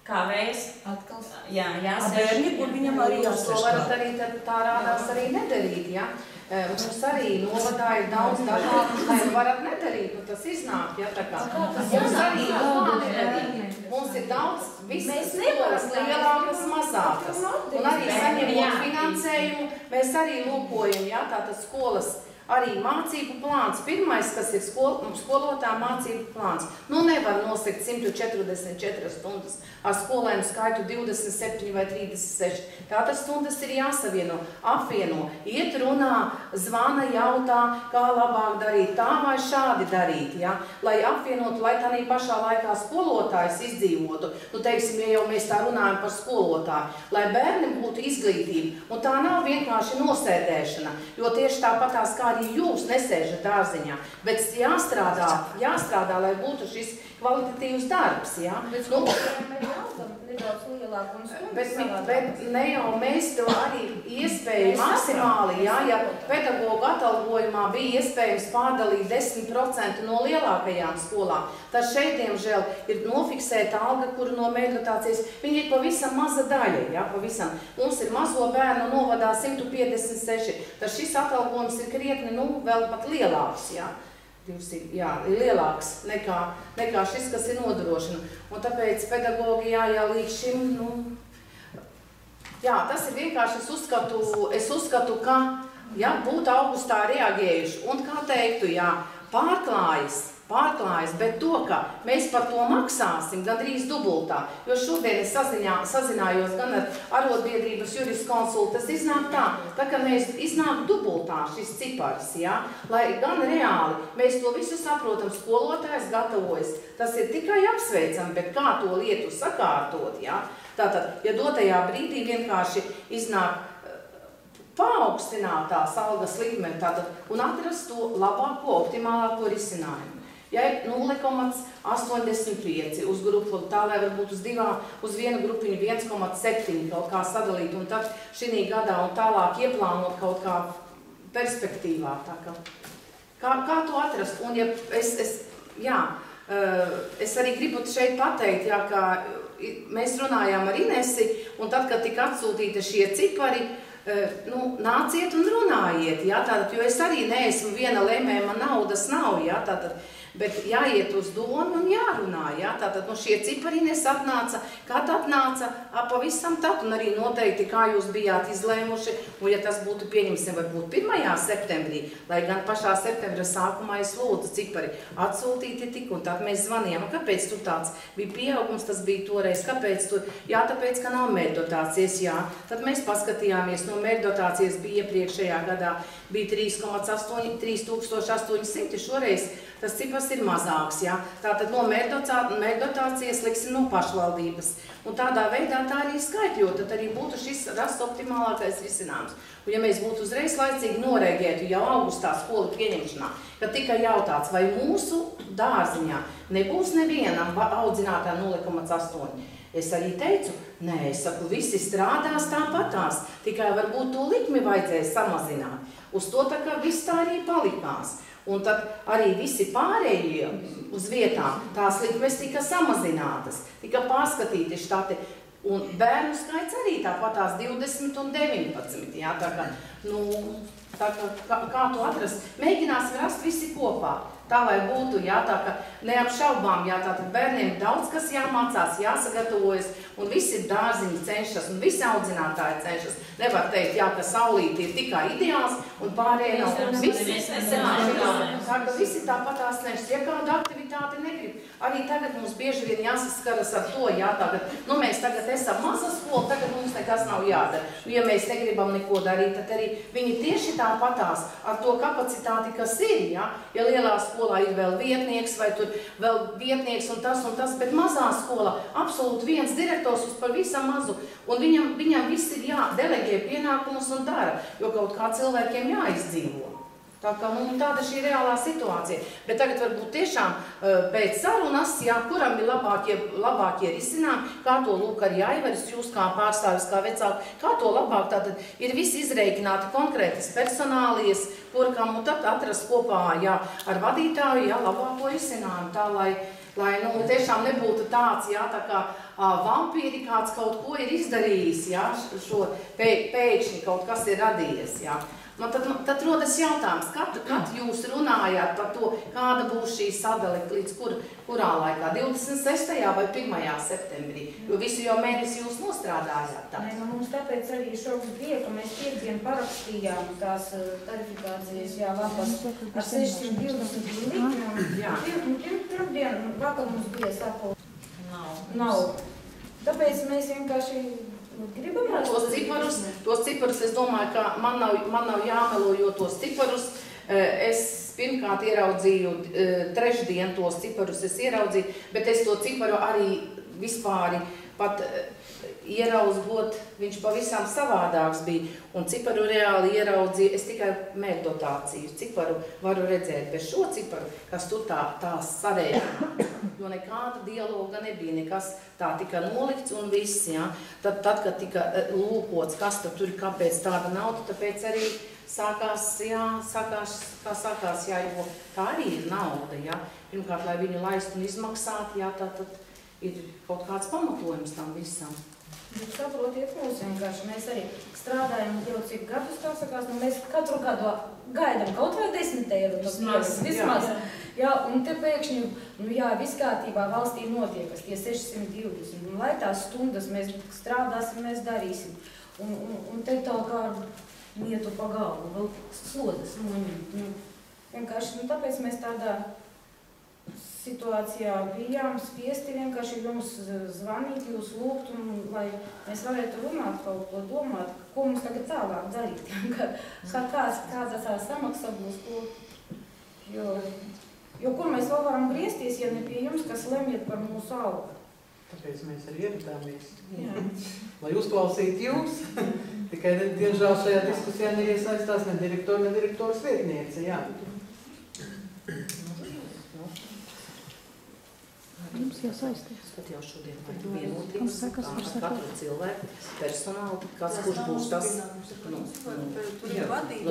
Kā vēs? Atkal? Jā, jāsēž. Bērni, kur viņam arī jāsēž. To varat arī tā rādās arī nedarīt, ja? Mums arī novadā ir daudz dažādu, lai varat nedarīt, un tas iznāk, ja, tā kā. Mums arī nedarīt. Mums ir daudz, visas skolas lielākas, mazākas. Un arī saņemot finansējumu, mēs arī lūkojam, ja, tātad skolas arī mācību plāns. Pirmais, kas ir skolotāja mācību plāns. Nevar nosegt 144 stundas ar skolēnu skaitu 27 vai 36. Tātad stundas ir jāsavieno, apvieno, iet runā, zvana, jautā, kā labāk darīt, tā vai šādi darīt, ja? Lai apvienotu, lai tādā pašā laikā skolotājs izdzīvotu. Teiksim, ja jau mēs tā runājam par skolotāju, lai bērniem būtu izglītība. Un tā nav vienkārši nosēdēšana, jo tieši tāpatās kā arī jūs nesēžat dārziņā, bet jāstrādā, lai būtu šis kvalitatīvs darbs, ja? Bet ne jau mēs to arī iespēju maksimāli, ja pedagogu atalgojumā bija iespējams pārdalīt 10% no lielākajām skolām, tad šeit, diemžēl, ir nofiksēta alga, kuru no mēģinātācijas, viņi ir pavisam maza daļa, ja, pavisam. Mums ir mazo bērnu novadā 156, tad šis atalgojums ir krietni, vēl pat lielāks, ja. Jā, ir lielāks nekā šis, kas ir nodrošina. Un tāpēc pedagogijā, līdz šim, jā, tas ir vienkārši, es uzskatu, ka, ja, būtu augustā reaģējuši, un kā teiktu, jā, pārklājas, bet to, ka mēs par to maksāsim gandrīz dubultā, jo šodien es sazinājos gan ar arotbiedrības juriskonsultu, tas iznāk tā ka mēs iznāk dubultā šis cipars, ja, lai gan reāli mēs to visu saprotam, skolotājs gatavojas, tas ir tikai apsveicami, bet kā to lietu sakārtot, ja, tātad, ja dotajā brīdī vienkārši iznāk paaugstinātās algas likme, un atrast to labāko, optimālāko risinājumu. Ja ir 0,85 uz grupu, tā lai varbūt uz vienu grupiņu 1,7 kaut kā sadalīt, un tad šī gadā un tālāk ieplānot kaut kā perspektīvā. Kā to atrast? Un ja es arī gribu šeit pateikt, ja, ka mēs runājām ar Inesi, un tad, kad tika atsūtīti šie cipari, nāciet un runājiet, ja, tātad, jo es arī neesmu viena lēmēja, man naudas nav, ja, tātad, Bet jāiet uz domu un jārunā, jā, tātad šie ciparines atnāca, kad atnāca, pavisam tad, un arī noteikti, kā jūs bijāt izlēmuši, un ja tas būtu pieņemsim, varbūt 1. septembrī, lai gan pašā septembra sākumā es lūdzu cipari atsūtīti tik, un tad mēs zvanījām, kāpēc tur tāds bija pieaugums, tas bija toreiz, kāpēc tur, jā, tāpēc, ka nav mērķdotācijas, jā, tad mēs paskatījāmies, no mērķdotācijas bija iepriekšējā gadā, bija 3800, šoreiz tas cipars ir mazāks, jā. Tātad no mērķdotācijas liksim no pašvaldības. Un tādā veidā tā arī skaitļot, tad arī būtu šis rasts optimālākais risinājums. Un ja mēs būtu uzreiz laicīgi noreaģētu jau augustā skolu pieņemšanā, kad tika jautāts, vai mūsu dārziņā nebūs nevienam audzinātā 0,8. Es arī teicu, nē, es saku, visi strādās tāpatās, tikai varbūt to likmi vajadzēja samazināt. Uz to tā kā viss tā arī palikās. Un tad arī visi pārējie uz vietām, tās likmes tika samazinātas, tika pārskatīti štati. Un bērnu skaits arī tāpatās 20 un 19. Jā, kā to atrast? Mēģināsim rast visi kopā. Tā, lai būtu, jā, tā ka neapšaubām, jā, tātad bērniem daudz kas jāmācās, jāsagatavojas, un visi dārziņi cenšas, un visi audzinātāji cenšas. Nevar teikt, jā, ka saulīti ir tikai ideāls, un pārējie nav. Visi tāpatās cenšas. Ja kāda aktivitāte negrib, arī tagad mums bieži vien jāsaskaras ar to, jā, tagad, mēs tagad esam maza skola, tagad mums nekas nav jādara. Ja mēs negribam neko darīt, tad arī viņi tieši tāpatās ar to kapacitāti, kas ir, jā, ja lielā skolā ir vēl vietnieks, vai tur vēl vietnieks un tas, bet mazā skolā absolūti viens direktors uz par visam mazu, un viņam viss ir deleģē pienākumus un dara, jo kaut kā cilvēkiem jāizdzīvo. Tā kā tāda šī reālā situācija. Bet tagad varbūt tiešām pēc sarunas, jā, kuram ir labākie risinājumi, kā to lūk arī Aivaris, jūs kā pārstāvis, kā vecāki, kā to labāk, tātad ir visi izreikināti konkrētas personālijas, kam un tad atrast kopā, jā, ar vadītāju, jā, labāko risinājumu, tā, lai tiešām nebūtu tāds, jā, tā kā vampīri kāds kaut ko ir izdarījis, jā, šo pēkšņi kaut kas ir radījies, jā. Tad rodas jautājums, kad jūs runājāt par to, kāda būs šī sadale līdz kurā laikā, 26. vai 1. septembrī, jo visu jau mēnesi jūs nostrādājāt. Nē, mums tāpēc arī šobrīd bija, ka mēs piekdien parakstījām tās tarifikācijas, jā, lapas ar 620 likmi, un pirmdien vakar mums bija sapulce. Nav. Tāpēc mēs vienkārši gribam tos ciparus, es domāju, ka man nav jāmelo, jo tos ciparus es pirmkārt ieraudzīju trešdien, tos ciparus es ieraudzīju, bet es to ciparu arī vispār pat ieraudzot, viņš pavisam savādāks bija, un ciparu reāli ieraudzīju, es tikai mērķdotāciju ciparu varu redzēt, bet šo ciparu, kas tur tā sarēķina, jo nekāda dialoga nebija, nekas tā tika nolikts un viss, jā. Tad, kad tika lūkots, kas tad tur, kāpēc tāda nauda, tāpēc arī sākās, jā, jo tā arī ir nauda, jā. Pirmkārt, lai viņu laist un izmaksāt, jā, tad ir kaut kāds pamatojums tam visam. Bet saprotiet mūs vienkārši, mēs arī strādājam jau cik gadus, kā sakās, mēs katru gadu gaidam kaut vai 10 eiro. Vismaz. Jā, un te pēkšņi, viss kārtībā valstī notiekas tie 620, un lai tās stundas mēs strādāsim, mēs darīsim. Un te tā kā ietu pa galvu, vēl slodas noņemt. Vienkārši, tāpēc mēs tādā situācijā bijām spiesti vienkārši jums zvanīt, jūs lūgt, un lai mēs varētu runāt kaut ko domāt, ko mums tagad tālāk darīt, kāda tā samaksa būs, jo kur mēs vēl varam griezties, ja ne pie jums, kas lemjat par mūsu algu. Tāpēc mēs arī ieradāmies, lai uzklausītu jūs, tikai diemžēl šajā diskusijā neiesaistās ne direktors vietniece, jā. Jums jāsaistīs. Tad jau šodien vajag vienoties ar katru cilvēku, personālu, kurš būs tas.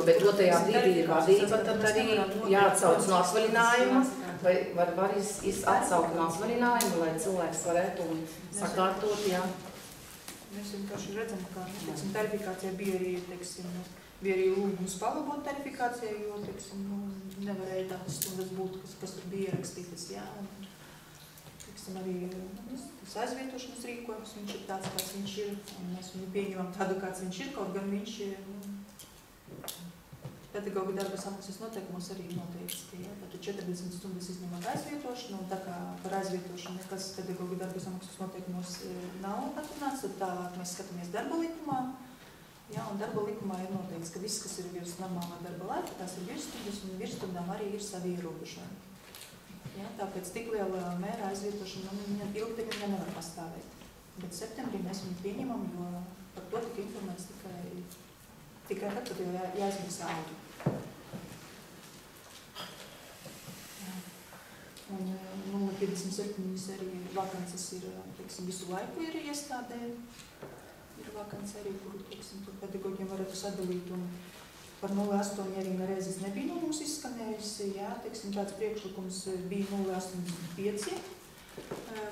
Bet dotajā brīdī ir vadība, tad arī jāatsauc no atvaļinājuma, vai var atsaukt no atvaļinājuma, lai cilvēks varētu sakārtot, jā. Mēs vienkārši redzam, ka tarifikācija bija arī, lūgums palabot tarifikācijai, jo, nevarēja tādas stundas būt, kas tur bija ierakstītas, jā. Un, teiksim, arī tas aizvietošanas rīkojums, viņš ir tāds, kāds viņš ir, un mēs viņu pieņemam tādu, kāds viņš ir, kaut gan viņš pedagoga darba samaksas noteikumos arī noteikts, ka jā, tātad 40 stundas izņemot aizvietošanu, un tā kā par aizvietošanu nekas pedagoga darba samaksas noteikumos nav atrunāts, tad tālāk mēs skatāmies darba likumā. Jā, un darba likumā ir noteikts, ka viss, kas ir virs normālā darba laika, tās ir virsstundas, un virsstundām arī ir savi ierobežojumi. Jā, tāpēc tik liela mērā aizvietošana ilgtermiņā nevar pastāvēt. Bet septembrī mēs viņu pieņemam, jo par to tika informēts tikai tad, kad jau jāizmaksā algu. Un 0,57 arī vakances ir, teiksim, visu laiku ir iestādē. Ir vakance arī, kur, teiksim, tur pedagogiem varētu sadalīt, un par 0,8 arī nereizes nebija no mums izskanējusi, jā, teiksim, tāds priekšlikums bija 0,85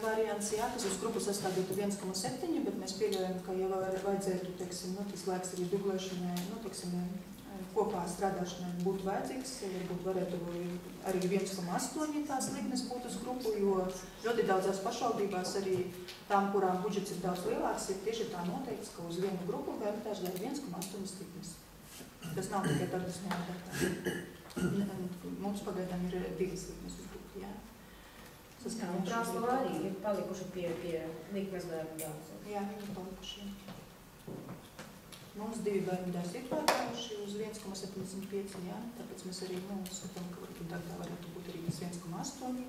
variants, jā, kas uz grupu sastādītu 1,7, bet mēs pieļaujam, ka jau vajadzētu, teiksim, tas laiks arī dublēšanai, teiksim, kopā strādāšanai būtu vajadzīgs, varbūt varētu arī 1,8 tās likmes būtu uz grupu, jo ļoti daudzās pašvaldībās arī tām, kurām budžets ir daudz lielāks, ir tieši tā noteikts, ka uz vienu grupu vienkārši dara 1,8 likmes. Tas nav tikai tādas nodatā. Mums pagaidām ir 2 likmes uz grupu, jā. Un Krāslava arī ir palikuši pie likmes bērnu dārza. Jā, viņi ir palikuši. Mums 2 bērnu dārzi ir pārkāruši uz 1,75, jā, tāpēc mēs arī skatām, ka tā varētu būt arī 1,8.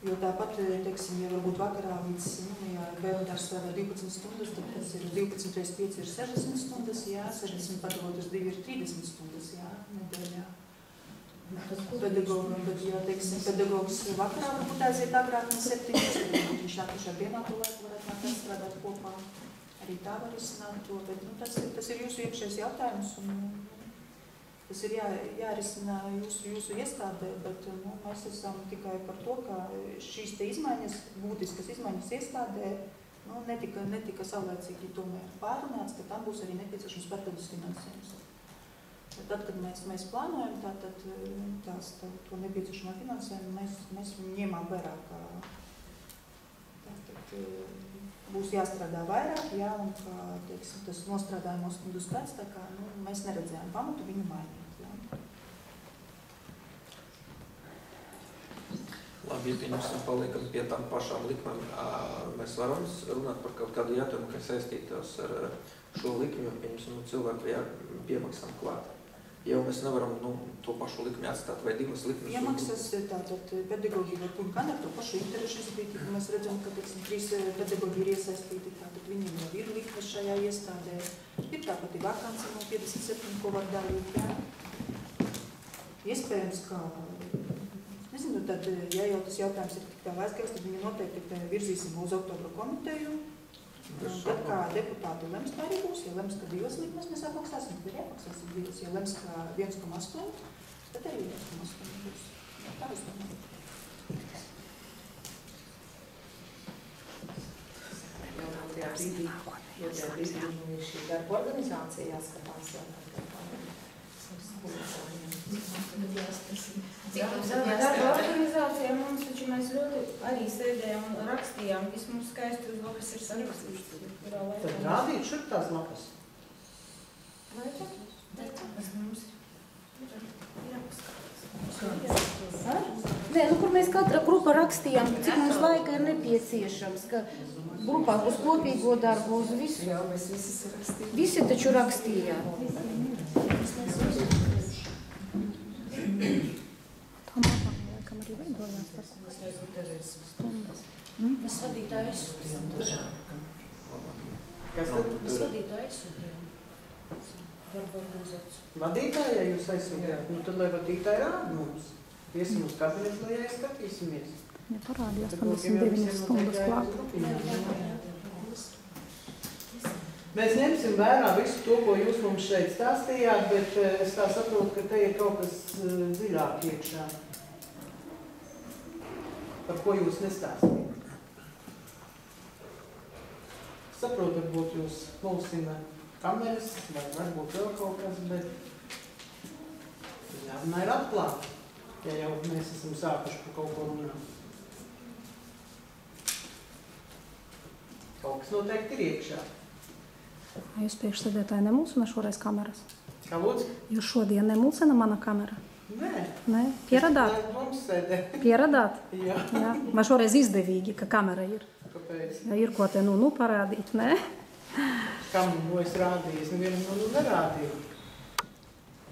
Jo tāpat, teiksim, ja varbūt vakarā līdz, ja bērnu dārs strādā 12 stundas, tad tas ir 12 reiz 5 ir 60 stundas, jā, 60 padalot uz 2 ir 30 stundas, jā, nedēļā. Pedagogam, bet, ja, teiksim, pedagogs vakarā varbūt aiziet agrāk no 7, viņš nākušā dienā to laiku varētu nākt strādāt kopā. Arī tā var izsināt to, bet tas ir jūsu iekšējais jautājums, un tas ir jārisina jūsu iestādē, bet mēs esam tikai par to, ka šīs te izmaiņas, būtiskas izmaiņas iestādē, netika saulēcīgi tomēr pārunāts, ka tam būs arī nepieciešams papildus finansējums. Tad, kad mēs plānojam to nepieciešamo finansējumu, mēs ņēmām vērā, ka būs jāstrādā vairāk, jā, un ka, teiksim, tas nostrādājamo stundu skaits, tā kā, mēs neredzējām pamatu viņu mainīt, jā. Labi, ja pieņemsim paliekam pie tām pašām likmēm, mēs varam runāt par kaut kādu jautājumu, kas saistītos ar šo likmi, jo pieņemsim cilvēku piemaksām klāt. Jau mēs nevaram to pašu likmi atstāt vai 2 likmes. Iemaksas tātad pedagogi var būt gan ar to pašu interešu izglītību. Mēs redzam, ka 3 pedagogi ir iesaistīti, tātad viņiem jau ir likmes šajā iestādē. Ir tāpat ir vakance no 57, ko var darīt, jā. Iespējams, ka, nezinu, tad, ja jau tas jautājums ir tik tā aizgājis, tad viņu noteikti virzīsim uz oktobra komiteju. Tad, kā deputāti lems, tā arī būs. Ja lems, ka 2 likmes mēs apmaksāsim, tad arī apmaksāsim 2. Ja lems, ka 1,8, tad arī 1,8 būs. Tā es domāju. Tajā brīdī šī darba organizācija jāskatās. Darba organizācijā mums taču mēs ļoti arī sēdējām un rakstījām, viss mums skaisti uz lapas ir sarakstīts. Tad rādīt šur tās lapas. Tas mums Nē, kur mēs katra grupa rakstījām, cik mums laika ir nepieciešams, ka grupā uz kopīgo darbu, uz visu. Jā, mēs visi sarakstījām. Visi taču rakstījām. Mēs vadītāju aizsūtījām. Kas tad? Mēs vadītāju aizsūtījām. Darba organizāciju. Vadītājai jūs aizsūtījāt? Tad lai vadītāji rāda mums. Iesim uz kabinetu, lai aizskatīsimies. Ja parādījās 59 stundas klāt. Mēs ņemsim vērā visu to, ko jūs mums šeit stāstījāt, bet es tā saprotu, ka te ir kaut kas dziļāk iekšā, par ko jūs nestāstījāt. Saprotu, varbūt jūs mulsina kameras, vai varbūt vēl kaut kas, bet jā, jārunā ir atklāti, ja jau mēs esam sākuši par kaut ko runāt. Kaut kas noteikti ir iekšā. Jūs priekšsēdētāji nemulsina šoreiz kameras? Kā lūdzu? Jūs šodien nemulsina mana kamera? Nē. Nē? Pieradāt? Pieradāt? Jā. Jā. Vai šoreiz izdevīgi, ka kamera ir? Kāpēc? Ja ir ko te nu parādīt, nē? Kam nu es rādīju? Es nevienam nu nerādīju.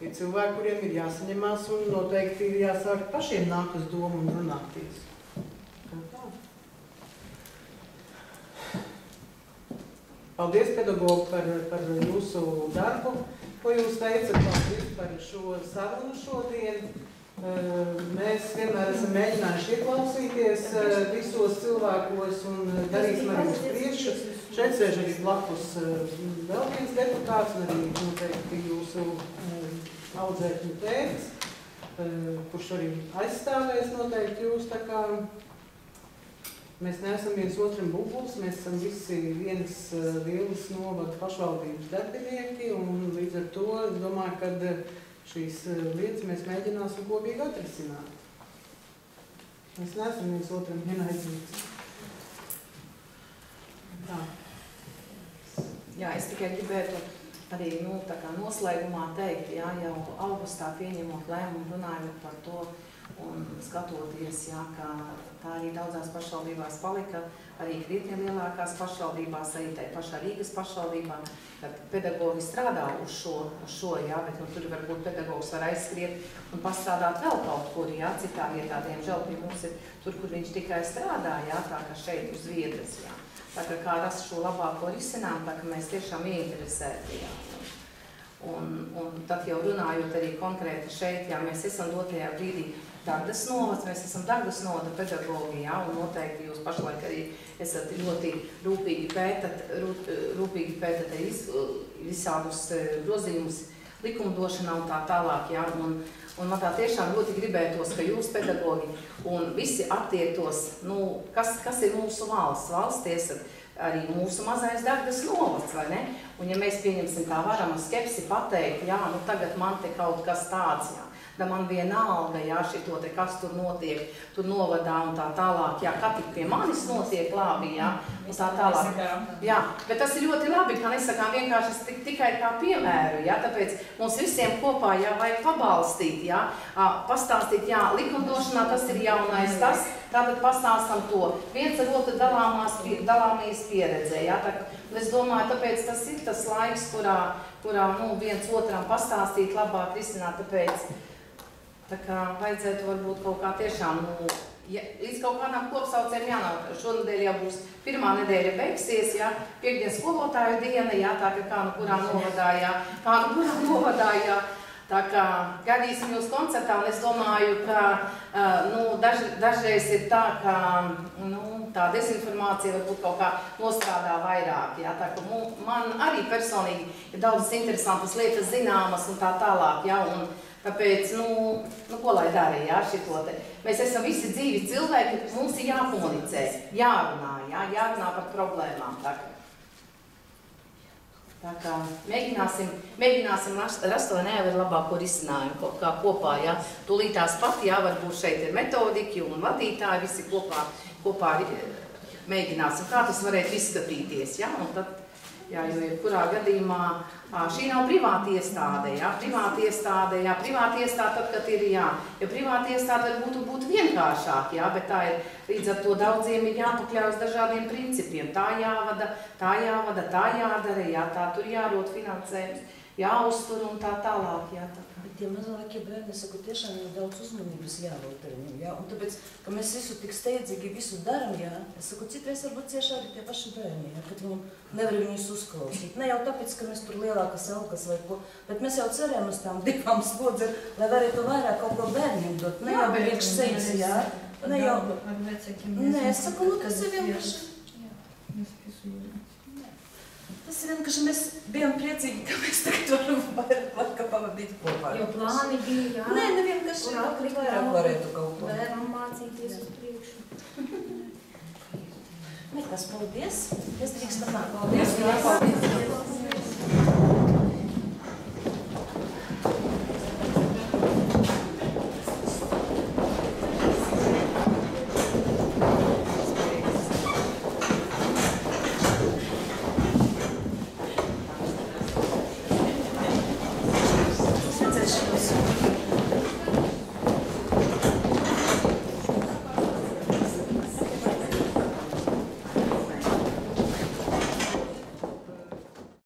Ir cilvēki, kuriem ir jāsaņemās un noteikti ir jāsāk pašiem nākt uz domu un runāties. Paldies, pedagogi, par jūsu darbu, ko jūs teicat. Paldies par šo sarunu šodien. Mēs vienmēr esam mēģinājuši ieklausīties visos cilvēkos un darīsim arī uz priekšu. Šeit sēž arī blakus vēl viens deputāts un arī noteikti jūsu audzēkņu tēvs, kurš arī aizstāvēs noteikti jūs. Tā kā mēs neesam viens otram bubulis, mēs esam visi vienas lielas novada pašvaldības darbinieki un līdz ar to es domāju, ka šīs lietas mēs mēģināsim kopīgi atrisināt. Mēs neesam viens otram ienaidnieks. Jā, es tikai gribētu arī tā kā noslēgumā teikt, jā, jau augustā pieņemot lēmumu, runājot par to un skatoties, jā, ka tā arī daudzās pašvaldībās palika, arī krietni lielākās pašvaldībās, arī tai pašā Rīgas pašvaldībā, kad pedagogi strādā uz šo, jā, bet tur varbūt pedagogs var aizskriet un pastrādāt vēl kaut kur, jā, citā vietā, diemžēl pie mums ir tur, kur viņš tikai strādā, jā, tā kā šeit uz vietas, jā. Tā kā rast šo labāko risinājumu, tā kā mēs tiešām ieinteresēti, jā. Un tad jau runājot arī konkrēti šeit, jā, mēs esam dotajā brīdī Dagdas novads, mēs esam Dagdas novada pedagogi, jā, un noteikti jūs pašlaik arī esat ļoti rūpīgi pētat visādus grozījumus likumdošanā un tā tālāk, jā, un man tā tiešām ļoti gribētos, ka jūs pedagogi un visi attiektos, kas ir mūsu valsts? Valsts esat arī mūsu mazais Dagdas novads, vai ne? Un ja mēs pieņemsim tā varam skepsi pateikt, jā, tagad man te kaut kas tāds, jā, da man vienalga, jā, šito te kas tur notiek, tur novadā un tā tālāk, jā, kā tik pie manis notiek labi, jā, un tā tālāk. Jā, bet tas ir ļoti labi, ka nesakām vienkārši tikai kā piemēru, jā, tāpēc mums visiem kopā, jā, vajag pabalstīt, jā, pastāstīt, jā, likumdošanā tas ir jaunais, tas, tātad pastāstam to. Viens ar otru dalāmies pieredzē, jā, tā, es domāju, tāpēc tas ir tas laiks, kurā viens otram pastāstīt, labāk risināt, tāpēc tā kā vajadzētu varbūt kaut kā tiešām, līdz kaut kādām kopsaucēm jānāk. Šonedēļ jau būs pirmā nedēļa beigsies, jā, piekdien skolotāju diena, jā, tā kā kurā novadā, jā. Tā kā gadīsim jūs koncertā, un es domāju, ka dažreiz ir tā, ka tā dezinformācija varbūt kaut kā nostrādā vairāk, jā, tā ka man arī personīgi ir daudzas interesantas lietas zināmas un tā tālāk, jā, un tāpēc, ko lai dara, jā, šito te. Mēs esam visi dzīvi cilvēki, mums ir jākomunicē, jārunā, jā, jārunā par problēmām, tā kā mēģināsim rast to nevar labāko risinājumu kaut kā kopā, jā. Tūlītās pat, jā, varbūt šeit ir metodiki un vadītāji, visi kopā mēģināsim, kā tas varētu izskatīties, jā, un tad, jā, jo kurā gadījumā šī nav privāta iestāde, jā, privāta iestāde, tad, kad ir, jā, jo privāta iestāde varbūt būtu vienkāršāk, jā, bet tā ir, līdz ar to daudziem ir jāpakļaujas dažādiem principiem, tā jādara, jā, tā tur jārot finansējums, jāuztur un tā tālāk, jā, tā. Tie mazākie bērni, es saku, tiešām jau daudz uzmanības jābūt ar viņu, jā, un tāpēc, ka mēs visu tik steidzīgi visu daram, jā, es saku, citreiz varbūt cieši arī tie paši bērni, jā, kad viņam nevar viņus uzklausīt. Ne jau tāpēc, ka mēs tur lielākas algas vai ko, bet mēs jau cerējam uz tām 2 slodzēm, lai varētu vairāk kaut ko bērniem dot, ne jau priekš sevis, jā, ne jau, nē, es saku, tas ir vienkārši. Tas ir vienkārši, mēs bijām priecīgi, ka mēs tagad varam vairāk laika pavadīt kopā. Jo plāni bija, jā. Nē, nevienkārši vairāk varētu kaut ko. Bērnam mācīties uz priekšu. Nekas, paldies. Es drīkstam nāk. Paldies.